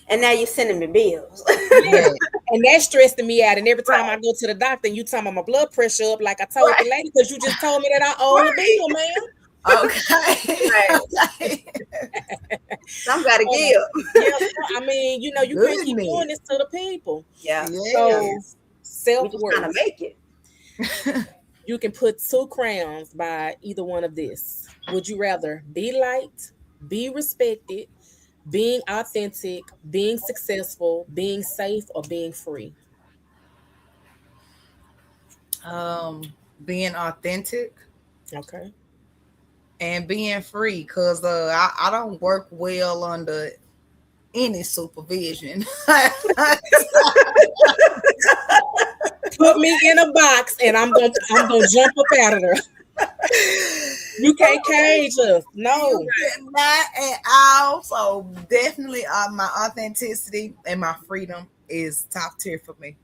And now you're sending me bills. Yes. Yeah. And that's stressing me out. And every time I Right. go to the doctor and you tell me my blood pressure up, like I told the Right. lady, because you just told me that I owe the Right. bill, man. Okay. Right. Okay. Some gotta Uh, give. yeah, I mean, you can't keep doing Goodness. this to the people. Yeah. Yeah. So Yes. We just trying to self-worth. make it. You can put 2 crowns by either one of this. Would you rather be liked, be respected, being authentic, being successful, being safe, or being free? um, Being authentic Okay. and being free, because I don't work well under any supervision. Put me in a box and I'm gonna jump up out of there. You can't cage us. You No. cannot at all. So definitely, my authenticity and my freedom is top tier for me.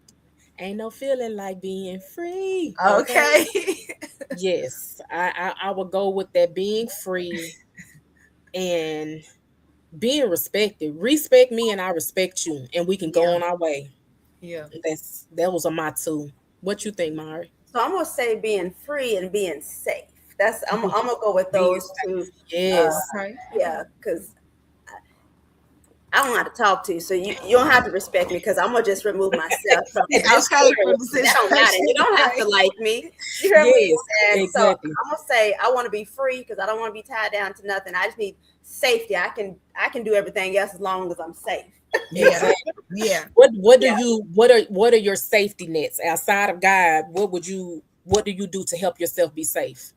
Ain't no feeling like being free. Okay. Okay. Yes. I would go with that, being free and being respected. Respect me and I respect you. And we can go Yeah. on our way. Yeah. That was a my two. What you think, Mari? So I'm gonna say being free and being safe. I'm gonna go with Being those two. safe. Yes. Okay. Yeah, because I don't know how to talk to you, so you don't have to respect me because I'm gonna just remove myself from this Okay. For story. the That don't matter. You situation. don't have to Okay. like me. You hear me? Yes. And so Exactly. I'm gonna say I want to be free because I don't want to be tied down to nothing. I just need safety. I can do everything else as long as I'm safe. Yeah. Exactly. Yeah. Yeah. What are your safety nets outside of God? What do you do to help yourself be safe?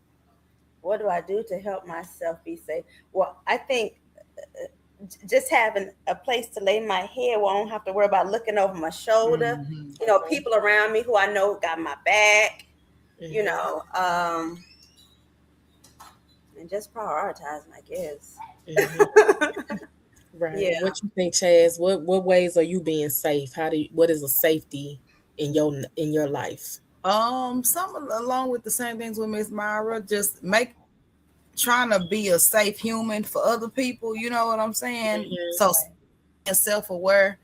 What do I do to help myself be safe? Well, I think just having a place to lay my head where I don't have to worry about looking over my shoulder. Hmm. Okay. People around me who I know got my back. You Hmm. know, and just prioritizing, I guess. Hmm. Right. Yeah. What you think, Chaz? What ways are you being safe? What is a safety in your life? Some along with the same things with Miss Myra, just make trying to be a safe human for other people. You know what I'm saying? Hmm. So self aware,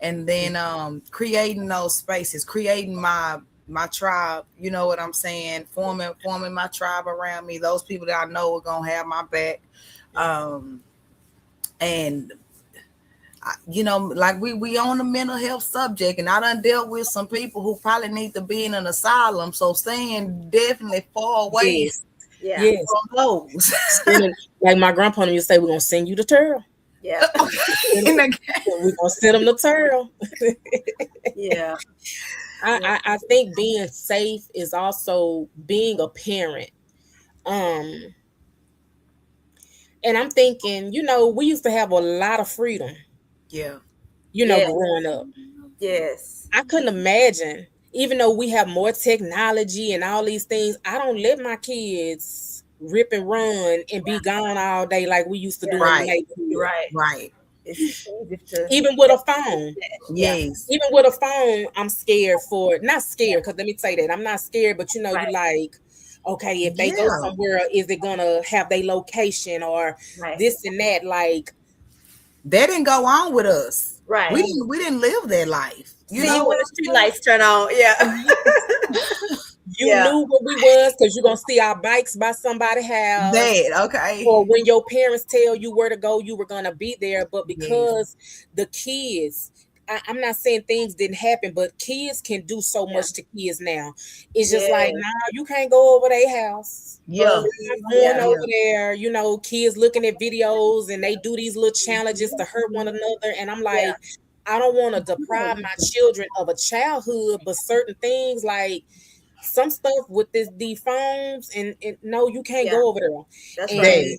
and then creating those spaces, creating my tribe. You know what I'm saying? Forming my tribe around me. Those people that I know are gonna have my back. Um, and like we on the mental health subject, and I done dealt with some people who probably need to be in an asylum. So staying definitely far away Yes. Yeah. Yes. from those. Like my grandpa used to say, we're gonna send you the turtle. Yeah. We're gonna send them the turtle. Yeah. I, Yeah. I I think being safe is also being a parent. Um, and I'm thinking, we used to have a lot of freedom, Yeah. Yes. growing up. Yes. I couldn't imagine, even though we have more technology and all these things, I don't let my kids rip and run and be gone all day like we used to do in the Right. You're neighborhood. right. Right. It's easy to Even with a phone, yeah. Yes. even with a phone, I'm scared for not scared because let me say that I'm not scared, but you know, you Right. like, okay, if they go Yeah. somewhere, is it gonna have their location or Right. this and that? Like, That didn't go on with us. Right. We didn't live that life. You See you know? when the street lights turn on. Yeah. you Yeah. knew what we was because you're gonna see our bikes by somebody's house. That, okay. Or when your parents tell you where to go, you were gonna be there. But Yes. because the kids, I'm not saying things didn't happen, but kids can do so Yeah. much to kids now. It's just like, Yeah. nah, you can't go over their house. Yeah. Not going Yeah. over there, you know, kids looking at videos and they do these little challenges to hurt one another. And I'm Yeah. like, I don't want to deprive my children of a childhood, but certain things like some stuff with these phones and no, you can't Yeah. go over there. That's right. And That.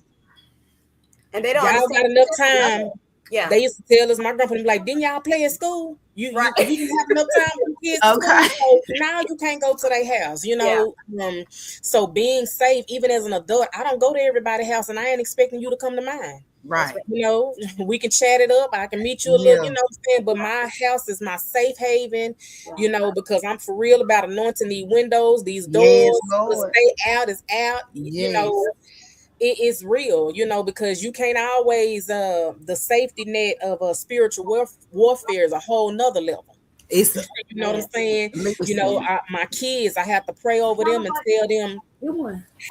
And they don't y'all understand got the enough necessity of time. it. Yeah. They used to tell us, my grandpa be like, didn't y'all play at school? Right. You didn't have enough time for the kids to school. Okay. So now you can't go to their house, you Yeah. know. So being safe, even as an adult, I don't go to everybody's house and I ain't expecting you to come to mine. That's Right. right. You know, we can chat it up. I can meet you a little, you Yeah. know what I'm saying? But my house is my safe haven, Yeah. you know, because I'm for real about anointing these windows, these Yes, doors. What Lord. stay out is out, you Yes. know. It's real, you know, because you can't always the safety net of a spiritual warfare is a whole nother level. It's You know what I'm Man. saying? You know, listen. my kids, I have to pray over them and tell them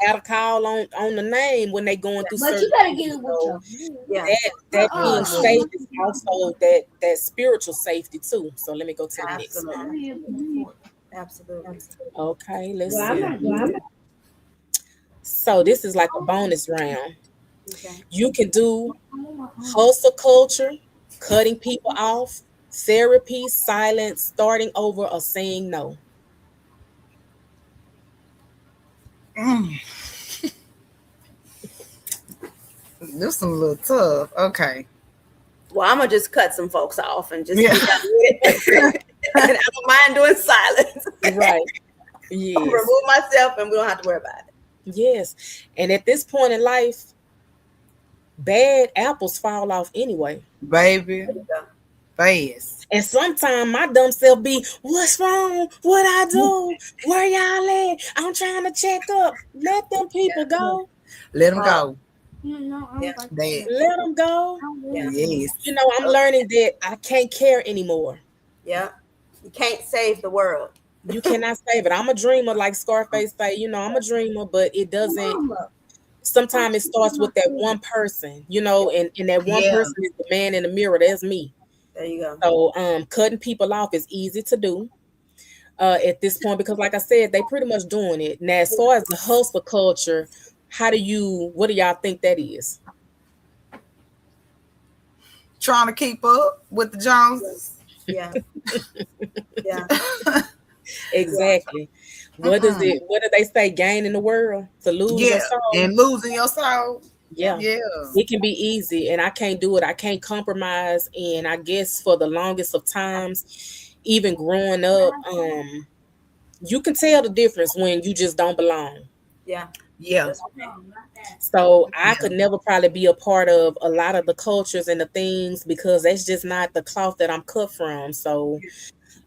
how to call on the name when they going through certain things. So Yeah. that being Yeah. safe is also that spiritual safety too. So let me go to the next one. Absolutely. Absolutely. Okay, let's see. So this is like a bonus round. Okay. You can do hustle culture, cutting people off, therapy, silence, starting over, or saying no. Mm, this is a little tough. Okay. Well, I'm gonna just cut some folks off and just Yeah. be done with it. And I don't mind doing silence. Right. Yes. Remove myself, and we don't have to worry about it. Yes. And at this point in life, bad apples fall off anyway. Baby. There you go. Fast. And sometimes my dumb self be, what's wrong? What I do? Where y'all at? I'm trying to check up. Let them people go. Let them Oh, go. yeah, That. Let them go. yeah, Yes. You know, I'm learning that I can't care anymore. yeah. You can't save the world. You cannot save it. I'm a dreamer, like Scarface say, you know, I'm a dreamer, but it doesn't sometimes it starts with that one person, you know, and that one Yeah. person is the man in the mirror. That's me. There you go. So cutting people off is easy to do at this point because like I said, they pretty much doing it. Now, as far as the hustle culture, what do y'all think that is? Trying to keep up with the Joneses. Yeah, yeah, yeah. Exactly. What does Mm-mm. it what do they say? Gain in the world to lose your Yeah. soul? And losing your soul. Yeah. Yeah. It can be easy and I can't do it. I can't compromise. And I guess for the longest of times, even growing up, you can tell the difference when you just don't belong. Yeah. Yeah. That's right. So I Yeah. could never probably be a part of a lot of the cultures and the things because that's just not the cloth that I'm cut from. So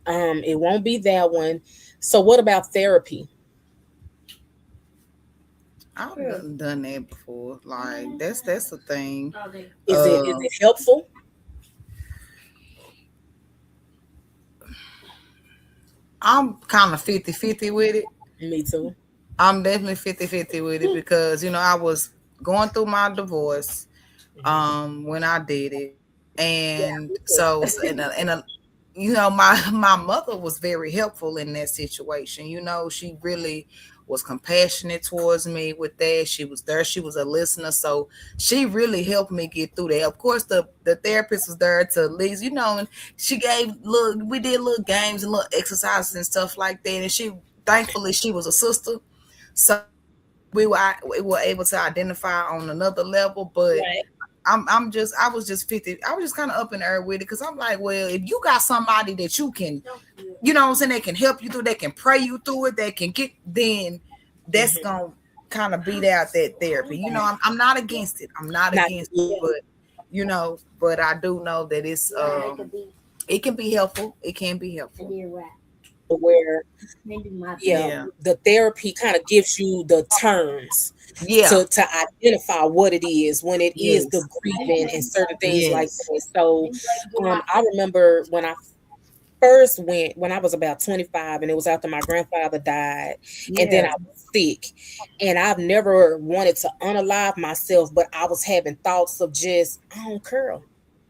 it won't be that one. So what about therapy? I've done that before. Like that's a thing. Is Uh, it helpful? I'm kind of 50-50 with it. Me too. I'm definitely 50-50 with it because I was going through my divorce when I did it. Yeah, And me so too. my mother was very helpful in that situation. She really was compassionate towards me with that. She was there, she was a listener, so she really helped me get through that. Of course, the therapist was there to at least, and she gave we did little games and little exercises and stuff like that. And she, thankfully, she was a sister, so we were able to identify on another level. But Right. I was just 50. I was just kind of up in the air with it because I'm like, well, if you got somebody that you can, what I'm saying, they can help you through, they can pray you through it, they can get, then that's Mhm. going kind of beat out that therapy. You know, I'm not against it. I'm not Not against it, yeah, but you know, but I do know that it can be helpful. It can be helpful. where yeah, Yeah. the therapy kind of gives you the terms Yeah. to identify what it is when it is the Yes. grieving and certain things like Yes. that. So I remember when I first went when I was about 25, and it was after my grandfather died, and then Yeah. I was sick, and I've never wanted to unalive myself, but I was having thoughts of just I don't care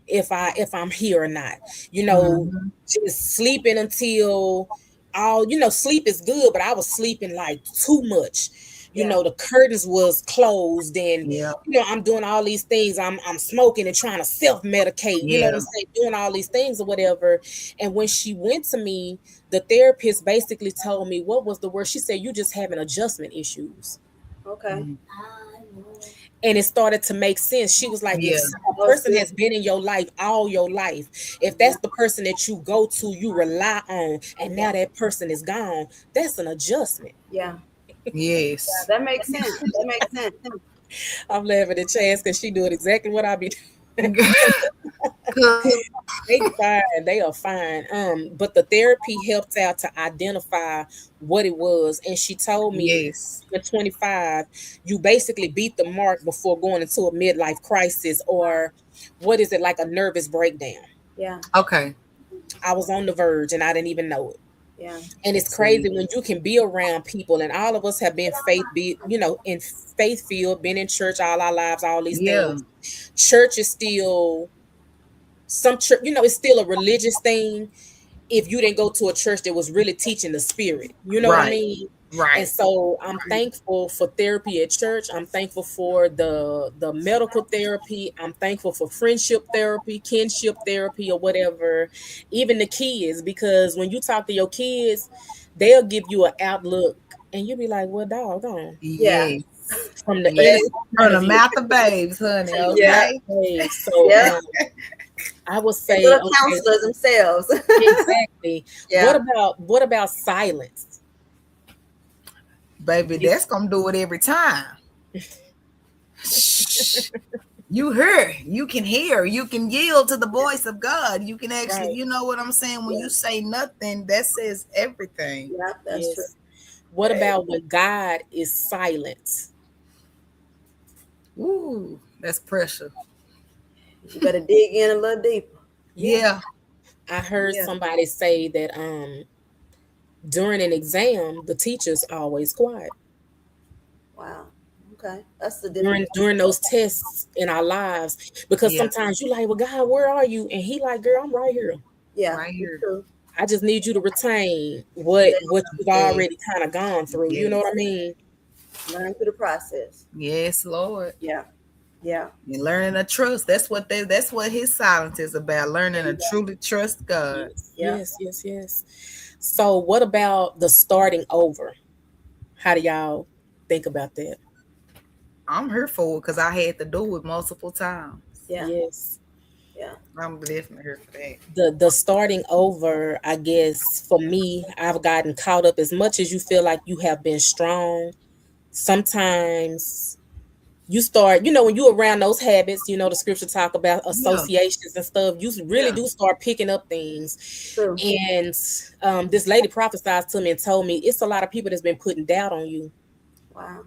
if I'm here or not. You know, Hmm. just sleeping until all sleep is good, but I was sleeping like too much. Yeah. The curtains was closed, and Yeah. I'm doing all these things. I'm smoking and trying to self-medicate, you know what I'm Yeah. saying, doing all these things or whatever. And when she went to me, the therapist basically told me, what was the word? She said, you just having adjustment issues. Okay. Mhm. And it started to make sense. She was like, if Yeah. a Oh, it's person good. has been in your life all your life, if Yeah. that's the person that you go to, you rely on, and Yeah. now that person is gone, that's an adjustment. Yeah. Yeah. Yes. That makes sense. That makes sense. I'm laughing at Chance because she doing exactly what I be doing. Cause They fine, they are fine. But the therapy helped out to identify what it was, and she told me yes. at 25, you basically beat the mark before going into a midlife crisis, or what is it, like a nervous breakdown. Yeah. Okay. I was on the verge and I didn't even know it. Yeah. And it's See. crazy when you can be around people, and all of us have been in faith field, been in church all our lives, all these Yeah. things. Church is still some church, it's still a religious thing if you didn't go to a church that was really teaching the spirit. You know what I Right. mean? And Right. so I'm thankful for therapy at church. I'm thankful for the medical therapy. I'm thankful for friendship therapy, kinship therapy, or whatever. Even the kids, because when you talk to your kids, they'll give you an outlook, and you'll be like, "Well, doggone." Yeah. Yes. From the Yes. Very. innocent From point the of view, mouth of babes, honey. Yeah. Okay. hey, so Yeah. I would And say, little okay, counselors themselves. exactly. Yeah. What about silence? Baby, that's gonna do it every time. Shh. You hear, you can hear, you can yield to the voice of God. You can actually, Right. you know what I'm saying? When Yeah. you say nothing, that says everything. Yeah. That's true. Yes. What about when God is silent? Ooh, that's pressure. You better dig in a little deeper. Yeah. Yeah. I heard Yeah. somebody say that during an exam, the teacher's always quiet. Wow. Okay. That's the difference. During those tests in our lives, because Yeah. sometimes you like, well, God, where are you? And he like, girl, I'm right here. Yeah. Right It's here. true. I just need you to retain Yeah. what you've Yes. already kind of gone through. You know Yes. what I mean? Learn through the process. Yes, Lord. Yeah. Yeah. And learning to trust. That's what his silence is about. Learning to truly trust God. Yes, Yeah. yes, yes, yes. So what about the starting over? How do y'all think about that? I'm here for it because I had to do it multiple times. Yeah. Yes. Yeah. I'm definitely here for that. The starting over, I guess for me, I've gotten caught up. As much as you feel like you have been strong, sometimes you start, when you're around those habits, the scripture talk about Yeah. associations and stuff, you really Yeah. do start picking up things. True. And this lady prophesied to me and told me it's a lot of people that's been putting doubt on you Wow.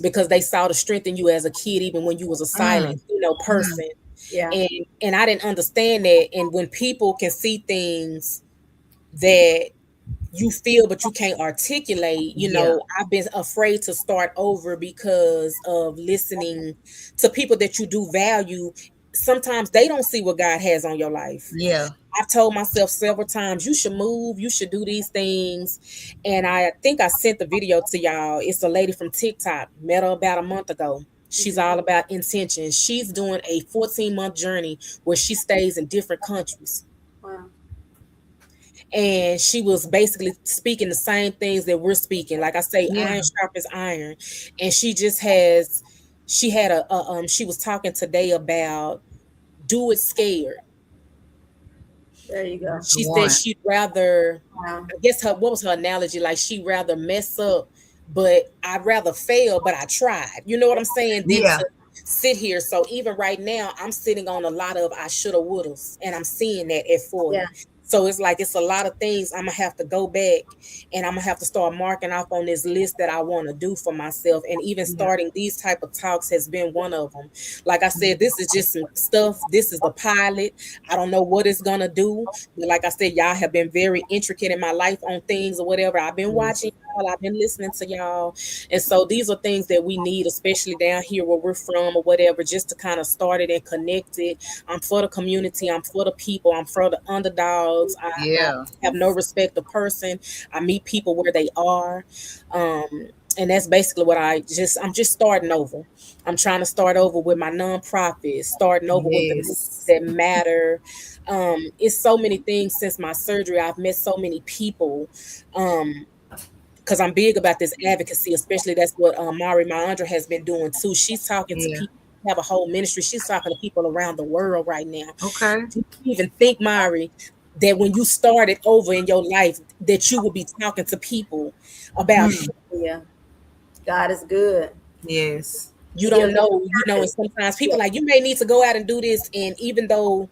because they saw the strength in you as a kid, even when you was a silent, Mm, mm, person. Yeah. And I didn't understand that. And when people can see things that you feel but you can't articulate, yeah. I've been afraid to start over because of listening to people that you do value. Sometimes they don't see what God has on your life. Yeah. I've told myself several times, you should move, you should do these things. And I think I sent the video to y'all. It's a lady from TikTok, met her about a month ago. She's Hmm. all about intention. She's doing a 14-month journey where she stays in different countries. Wow. And she was basically speaking the same things that we're speaking. Like I say, Yeah. iron sharpens iron. And she was talking today about do it scared. There you go. That's the She said one. she'd rather, Wow. I guess what was her analogy? Like she'd rather mess up, but I'd rather fail, but I tried. You know what I'm saying? Than Yeah. to sit here. So even right now, I'm sitting on a lot of I shoulda, wouldas, and I'm seeing that at Yeah. 40. So it's like it's a lot of things I'm gonna have to go back and I'm gonna have to start marking off on this list that I want to do for myself. And even Yeah. starting these type of talks has been one of them. Like I said, this is just some stuff. This is the pilot. I don't know what it's gonna do, but like I said, y'all have been very intricate in my life on things or whatever. I've been watching y'all. I've been listening to y'all, and so these are things that we need, especially down here where we're from or whatever, just to kind of start it and connect it. I'm for the community. I'm for the people. I'm for the underdogs. I Yeah. have no respect of person. I meet people where they are. Um, and that's basically what I'm just starting over. I'm trying to start over with my nonprofit, starting over with the things Yes. that matter. It's so many things since my surgery. I've met so many people. Because I'm big about this advocacy, especially that's what Mari Maandra has been doing too. She's talking to Yeah. people, have a whole ministry. She's talking to people around the world right now. Okay. Do you even think, Mari, that when you started over in your life, that you would be talking to people about Mm. health? Yeah. God is good. Yes. You He don't gives us know, and purpose. sometimes Yeah. people like you may need to go out and do this, and even though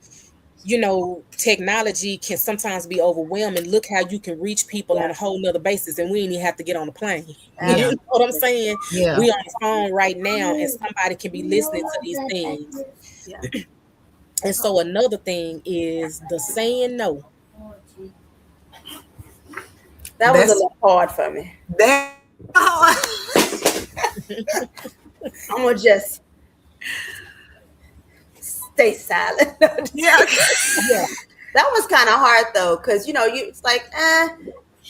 technology can sometimes be overwhelming. Look how you can reach people Yeah. on a whole nother basis, and we ain't even have to get on the plane. You Yeah. know what I'm saying? Yeah. We on the phone right now, and somebody can be listening to these things. Yeah. And so another thing is the saying no. That was a That's little hard for me. that. I'm gonna just stay silent. Yeah. Yeah, That was kind of hard though, because it's like, I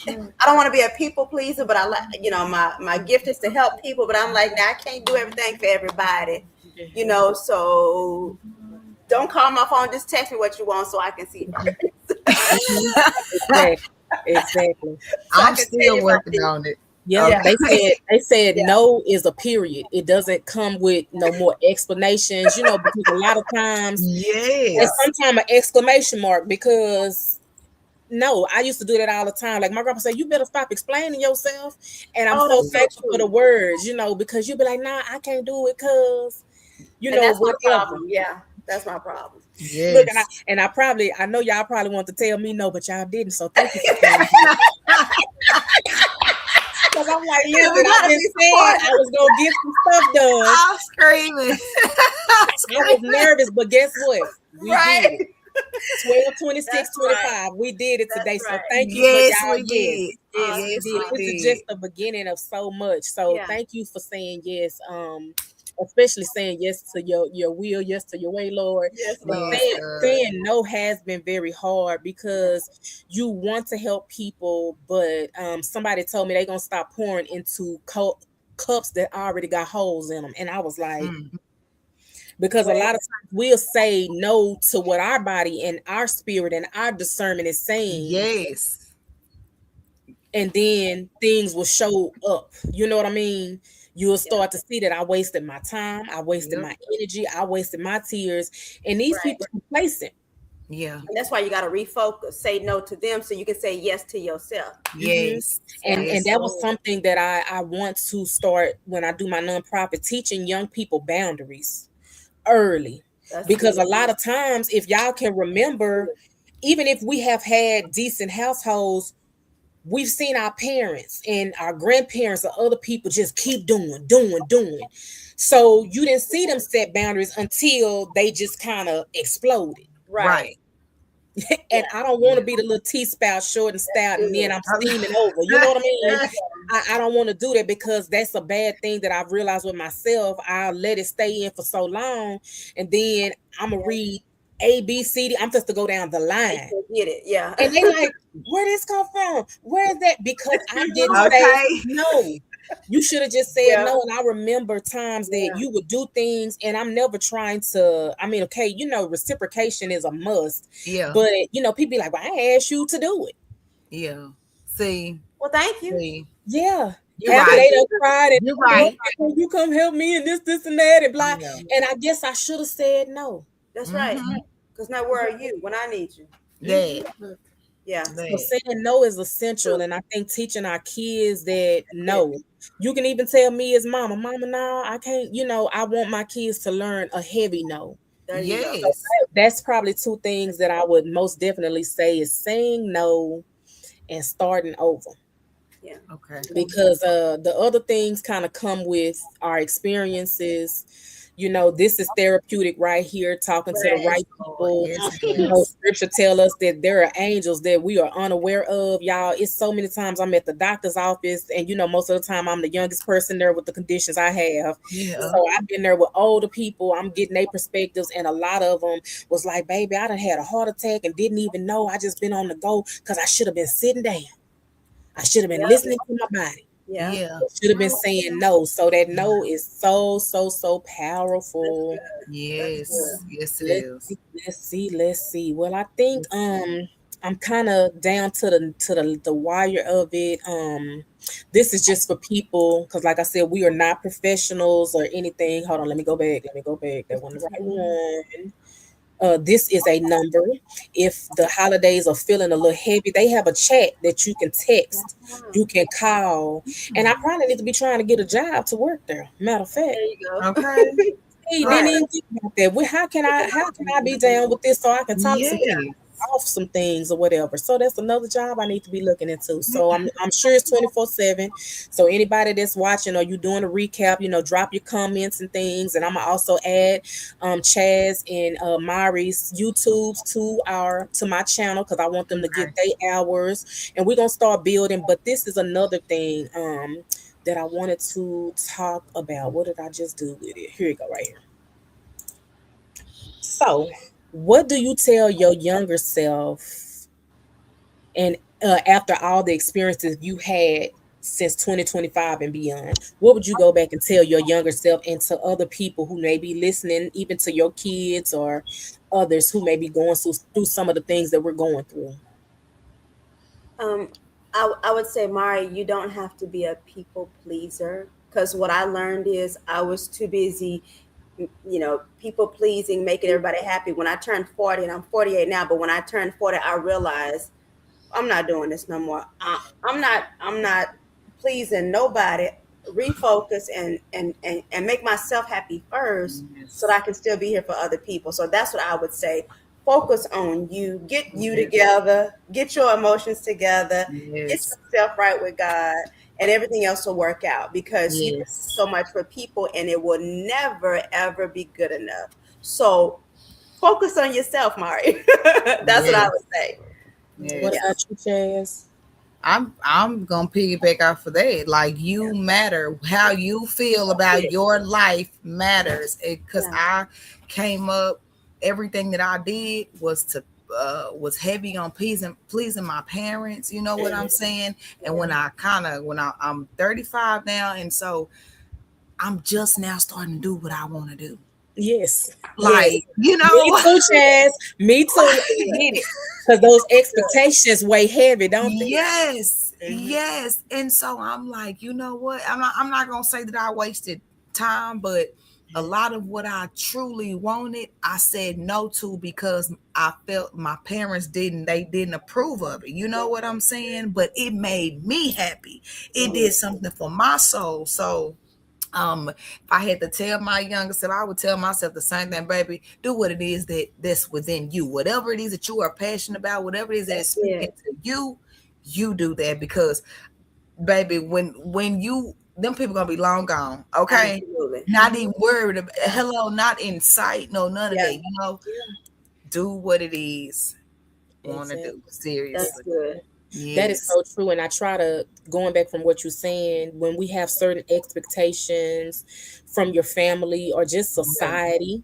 don't want to be a people pleaser, but I like, my gift is to help people, but I'm like, nah, I can't do everything for everybody, so don't call my phone, just text me what you want so I can see first. hmm, exactly, exactly. So I I'm can tell still you if I'm working being, on it. Yeah, yeah, they said yeah. no is a period. It doesn't come with no more explanations, because a lot of times, and Yes. sometimes an exclamation mark, because no, I used to do that all the time. Like my grandpa said, you better stop explaining yourself. And I'm Oh, so that's so thankful for the true. words, because you be like, nah, I can't do it because, And that's my whatever. problem. Yeah, that's my problem. Look, and I Yes. and I probably I know y'all probably want to tell me no, but y'all didn't. So thank you for saying yes. Because I'm like, We listen, I've gotta been be saying supportive. I was gonna get some stuff done. I'm screaming. I'm I was screaming. nervous, but guess what? We did it. Right. 12, 26, That's right. 25. We did it That's today. So right. thank you for Yes, y'all. we Yes. did. Yes, we Yes, did. we This is Awesome. did. just the beginning of so much. So Yeah. thank you for saying yes. Especially saying yes to your will, yes to your way, Lord. Yes, But Lord. Yes, God. saying no has been very hard Yeah. because you want to help people, but somebody told me they're gonna stop pouring into cups that already got holes in them. And I was like, Mm. because a Well, lot of times we'll say no to what our body and our spirit and our discernment is saying, Yes. and then things will show up. You know what I mean? You'll yeah. start to see that I wasted my time, I wasted Yep. my energy, I wasted my tears, and these Right. people complacent. Yeah. And that's why you got to refocus. Say no to them so you can say yes to yourself. hmm Yes. Yeah. and Yes. that was something that I want to start when I do my nonprofit, teaching young people boundaries early, That's because good. a lot of times, if y'all can remember, even if we have had decent households, we've seen our parents and our grandparents or other people just keep doing. So you didn't see them set boundaries until they just kind of exploded. Right. Right. Yeah. And I don't want Yeah. to be the little tea spout, short and That's stout, and then good. I'm steaming over. You know what I mean? Yeah. I don't want to do that because that's a bad thing that I've realized with myself. I'll let it stay in for so long, and then I'm gonna Yeah. read A, B, C, D. I'm just to go down the I line. get it. Yeah. And they like, where this come from? Where is that? Because I didn't say Okay. no. You should have just said Yeah. no. And I remember times that Yeah. you would do things, and I'm never trying to. I mean, okay, reciprocation is a must, Yeah. but people be like, well, I asked you to do it. Yeah. See. Well, thank you. See. Yeah. You're After right. they done cried and You're Lord, right. can you come help me and this and that and blah. Yeah. And I guess I should have said no. That's right. Mm-hmm. Because now where are you when I need you? Mhm. That. Yeah. So That. saying no is essential, True. and I think teaching our kids that Yeah. no. You can even tell me as mama, mama, no, I can't. I want my kids to learn a heavy no. There you go. Yes. That's probably two things that I would most definitely say is saying no and starting over. Yeah. Okay. Because the other things kind of come with our experiences. This is therapeutic right here, talking to the Right. Yes, right Lord. people. Yes, it is. Scripture tell us that there are angels that we are unaware of. Y'all, it's so many times I'm at the doctor's office, and most of the time I'm the youngest person there with the conditions I have. Yeah. So I've been there with older people. I'm getting their perspectives, and a lot of them was like, "Baby, I done had a heart attack and didn't even know. I just been on the go because I should have been sitting down. I should have been Yep. listening to my body. Yeah. Yeah. Should have been saying no." So that Yeah. no is so, so, so That's powerful. good. That's Yes. good. Yes, it Let's is. see, let's see, let's see. Well, I think Let's see. I'm kind of down to the wire of it. This is just for people because, like I said, we are not professionals or anything. Hold on, let me go back. Let me go back. That one, the right one. This is a number. If the holidays are feeling a little heavy, they have a chat that you can text, Ah, you can call, and I probably need to be trying to get a job to work there. Matter of fact, there you go. Okay. hey, didn't Right. even think about that. Well, how can I be down with this so I can talk some Yeah. Yes. off some things or whatever. So that's another job I need to be looking into. So I'm sure it's 24/7. So anybody that's watching or you doing a recap, drop your comments and things. And I'm gonna also add Chaz and Mari's YouTubes to my channel because I want them to get Okay. their hours and we're gonna start building. But this is another thing that I wanted to talk about. What did I just do with it? Here you go, right here. So, what do you tell your younger self and after all the experiences you had since 2025 and beyond, what would you go back and tell your younger self and to other people who may be listening, even to your kids or others who may be going through some of the things that we're going through? Um, I would say, Mari, you don't have to be a people pleaser because what I learned is I was too busy, people pleasing, making everybody happy. When I turned 40, and I'm 48 now, but when I turned 40, I realized I'm not doing this no more. I'm not pleasing nobody. Refocus and make myself happy first so that Yes. I can still be here for other people. So that's what I would say. Focus on you, get you Yes. together, get your emotions together, get Yes. yourself right with God, and everything else will work out because you can do Yes. so much for people and it will never ever be good enough. So focus on yourself, Mari. That's what I Yes. would say. What Yeah. about Yes. you, Chaz? I'm gonna piggyback off of that. Like you matter. How you feel about your life matters. Because Yeah. I came up, everything that I did was heavy on pleasing my parents. You know what I'm saying? And Yeah. I'm 35 now, and so I'm just now starting to do what I want to do. Yes, yes. Like you Me know, too, Chaz. Me too. I Yeah. get it. Because those expectations weigh heavy, don't they? yes, Mhm. yes. And so I'm like, you know what? I'm not gonna say that I wasted time, but a lot of what I truly wanted, I said no to because I felt my parents didn't approve of it. You know what I'm saying? But it made me happy. It Yeah. did something for my soul. So if I had to tell my younger self, I would tell myself the same thing, baby. Do what it is that's within you. Whatever it is that you are passionate about, whatever it is that is That's speaking it. to you, you do that because baby, when you them people gonna be long gone, okay? Absolutely. Not even worried about Yeah. hello, not in sight, no none of Yeah. that, do what it is want to Exactly. do. That's Seriously. good. That is Yes. so true. And I try to, going back from what you're saying, when we have certain expectations from your family or just Yeah. society,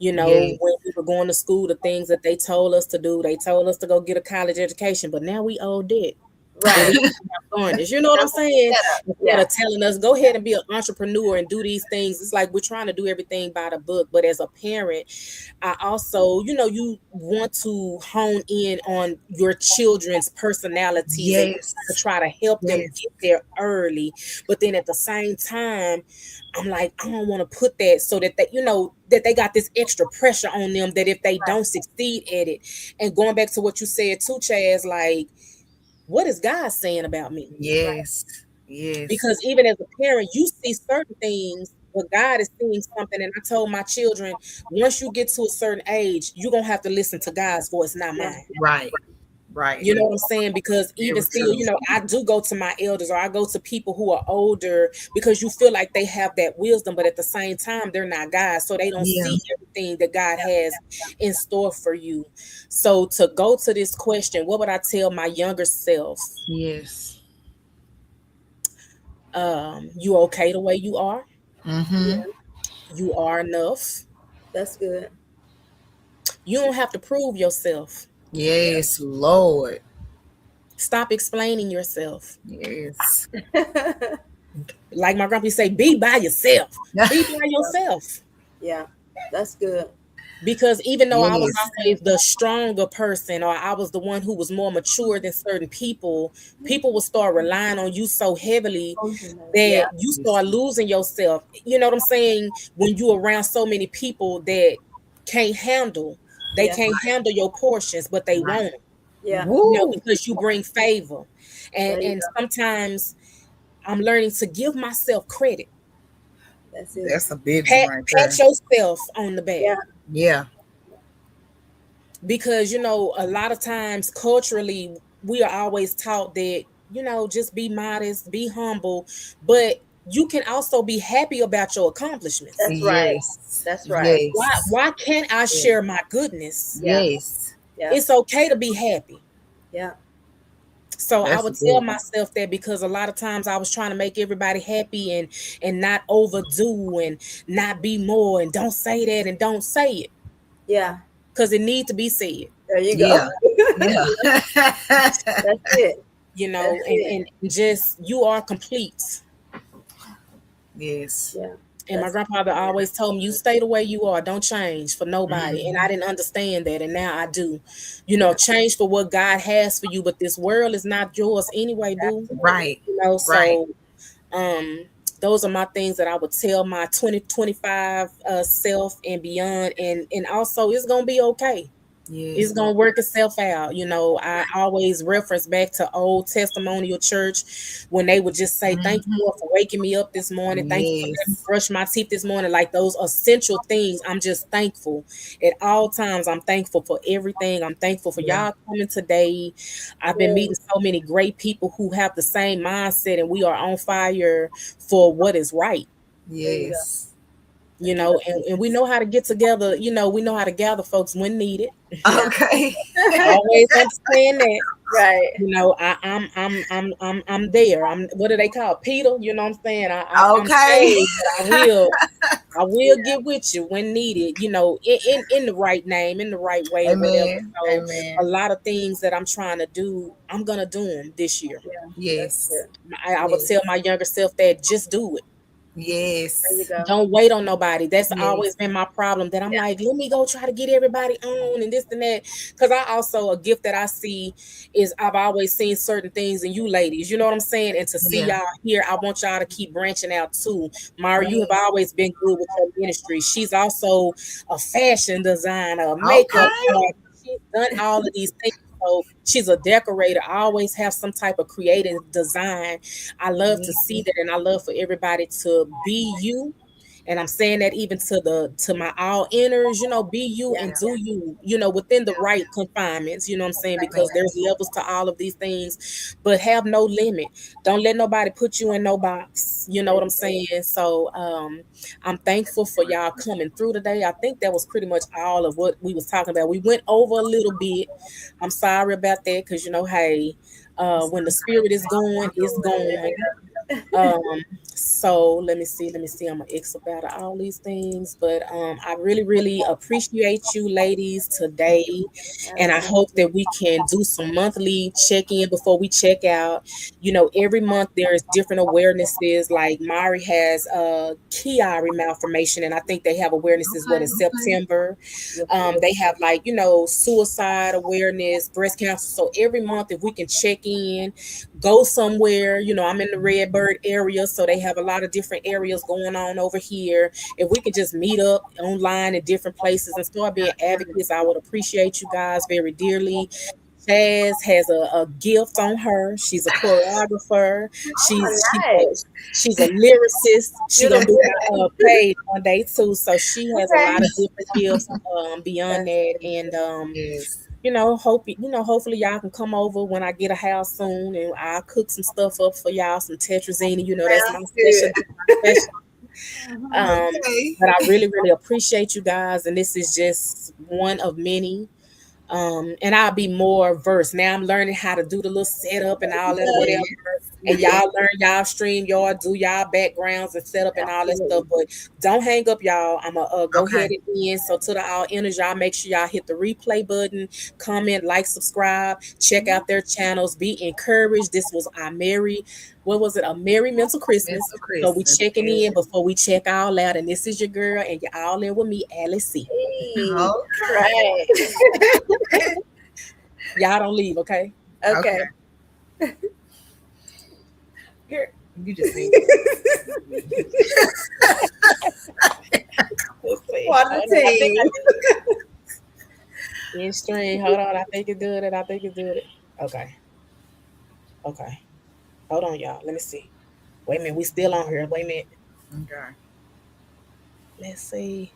when Yes. we were going to school, the things that they told us to do, they told us to go get a college education, but now we owe debt. and we Right. have garnish. You know what I'm saying? Instead Yeah. of telling us, go ahead and be an entrepreneur and do these things. It's like we're trying to do everything by the book. But as a parent, I also, you want to hone in on your children's personalities and to Yes. try to help them Yes. get there early. But then at the same time, I'm like, I don't want to put that so that that they got this extra pressure on them that if they don't succeed at it. And going back to what you said too, Chaz, like, what is God saying about me? Yes. Yes. Because even as a parent, you see certain things, but God is seeing something. And I told my children, once you get to a certain age, you're gonna have to listen to God's voice, not Yeah. mine. Right. Right. You know what I'm saying? Because even Very still, true. I do go to my elders or I go to people who are older because you feel like they have that wisdom, but at the same time, they're not God. So they don't Yeah. see everything that God has in store for you. So to go to this question, what would I tell my younger self? Yes. You okay the way you are. Mm-hmm. You are enough. That's good. You don't have to prove yourself. Yes, Lord. Stop explaining yourself. Yes. Like my grandpa say, be by yourself. Be by yourself. Yeah. That's good. Because even though I was Yes. always the stronger person or I was the one who was more mature than certain people will start relying on you so heavily Yeah. that you start losing yourself. You know what I'm saying? When you around so many people that can't handle, they Yeah. can't handle your portions, but they Right. want it. Yeah. Woo. Because you bring favor. And There you and go. sometimes I'm learning to give myself credit. That's it. That's a big one Pat right pat there. yourself on the back. Yeah. Yeah. Because a lot of times culturally we are always taught that, just be modest, be humble, but you can also be happy about your accomplishments. That's right. Yes. That's right. Why Yes. why can't I Yes. share my goodness? Yeah. Yes. Yeah. It's okay to be happy. Yeah. So I That's a would tell good one. myself that because a lot of times I was trying to make everybody happy and not overdo and not be more and don't say that and don't say it Yeah. because it needs to be said. There you go. Yeah. Yeah. That's it. That's it. And just you are complete. Yes. Yeah. And my That's grandfather always told me, you stay the way you are, don't change for nobody. And I Mhm. didn't understand that. And now I do. Change for what God has for you, but this world is not yours anyway, boo. Right. Right. So um those are my things that I would tell my 2025 self and beyond. And also it's gonna be okay. It's Yes. gonna work itself out. I always reference back to old testimonial church when they would just say, thank you, Mhm. Lord, for waking me up this morning. Thank you for letting me Yes. brush my teeth this morning. Like those essential things. I'm just thankful. At all times, I'm thankful for everything. I'm thankful for Yeah. y'all coming today. I've been good. meeting so many great people who have the same mindset, and we are on fire for what is right. There you go. Yes. And we know how to get together. We know how to gather folks when needed. Yeah. Okay. Always understand that. Right. I'm there. What do they call Peter? You know what I'm saying? I'm Okay. saved, but I will get with you when needed. In the right name, in the right way, or whatever. Amen. So a Amen. lot of things that I'm trying to do, I'm gonna do them this year. Yeah. That's Yes. good. I would Yes. tell my younger self that just do it. There you Yes. go. Don't wait on nobody. That's Yes. always been my problem. That I'm Yeah. like, let me go try to get everybody on and this and that. Because I also a gift that I see is I've always seen certain things in you ladies. You know what I'm saying? And to see Yeah. y'all here, I want y'all to keep branching out too. Mara, you have Yes. always been good with your ministry. She's also a fashion designer, a makeup Okay. artist. She's done all of these things. So she's a decorator. I always have some type of creative design. I love to Yes. see that, and I love for everybody to be you. And I'm saying that even to my all inners, be you Yeah. and do you, within the right confinements, you know what I'm saying? Because there's Amen. levels to all of these things, but have no limit. Don't let nobody put you in no box. You know There what you I'm go. saying? So I'm thankful for y'all coming through today. I think that was pretty much all of what we was talking about. We went over a little bit. I'm sorry about that because hey, when the spirit is going, it's going. So let me see. I'm gonna X about all these things, but I really, really appreciate you, ladies, today, and I Absolutely. hope that we can do some monthly check in before we check out. You know, every month there's different awarenesses. Like Mari has Chiari malformation, and I think they have awarenesses what in Okay, okay. September. Yes, it is. They have like suicide awareness, breast cancer. So every month, if we can check in, go somewhere. I'm in the Redbird area, so they have a lot of different areas going on over here. If we can just meet up online in different places and start being advocates, I would appreciate you guys very dearly. Jazz has a gift on her. She's a choreographer. Oh, She's a, nice. she's a lyricist. She You gonna look do good. my page one day too. So she has a Okay. lot of different gifts beyond That's that, really and good. Yes. hopefully y'all can come over when I get a house soon, and I'll cook some stuff up for y'all, some tetrazzini. That's my Sounds special. good. My special. Um, Okay. but I really, really appreciate you guys, and this is just one of many. And I'll be more versed. Now I'm learning how to do the little setup and all that or whatever. Yes. And Yes. y'all learn y'all stream y'all do y'all backgrounds and setup and all that stuff. Absolutely. But don't hang up, y'all. I'ma go ahead Okay. and end. So to the all inners, y'all make sure y'all hit the replay button, comment, like, subscribe, check out their channels, be encouraged. This was our merry, what was it? A merry mental Christmas. Mental So we Christmas. checking Yes. in before we check all out. And this is your girl, and you're all in with me, Alice C. Hey. All Okay. right. Y'all don't leave, okay? Okay. Okay. Here, you just need Let's see. Water Hold on. I think I team. in stream. Hold on. I think it's doing it. I think it's doing it. Okay. Okay. Hold on, y'all. Let me see. Wait a minute. We still on here. Wait a minute. okay. Let's see.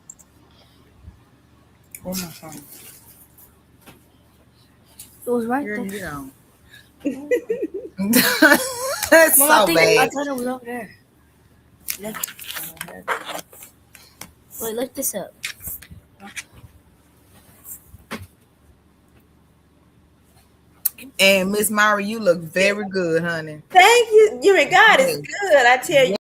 Where's my phone? It was right Here, there. you know. That's Mom, I so think I bad. thought it was over there. Look. Wait, look this up. And Miss Mara, you look very good, honey. Thank you. You and God is Yes. good. I tell you.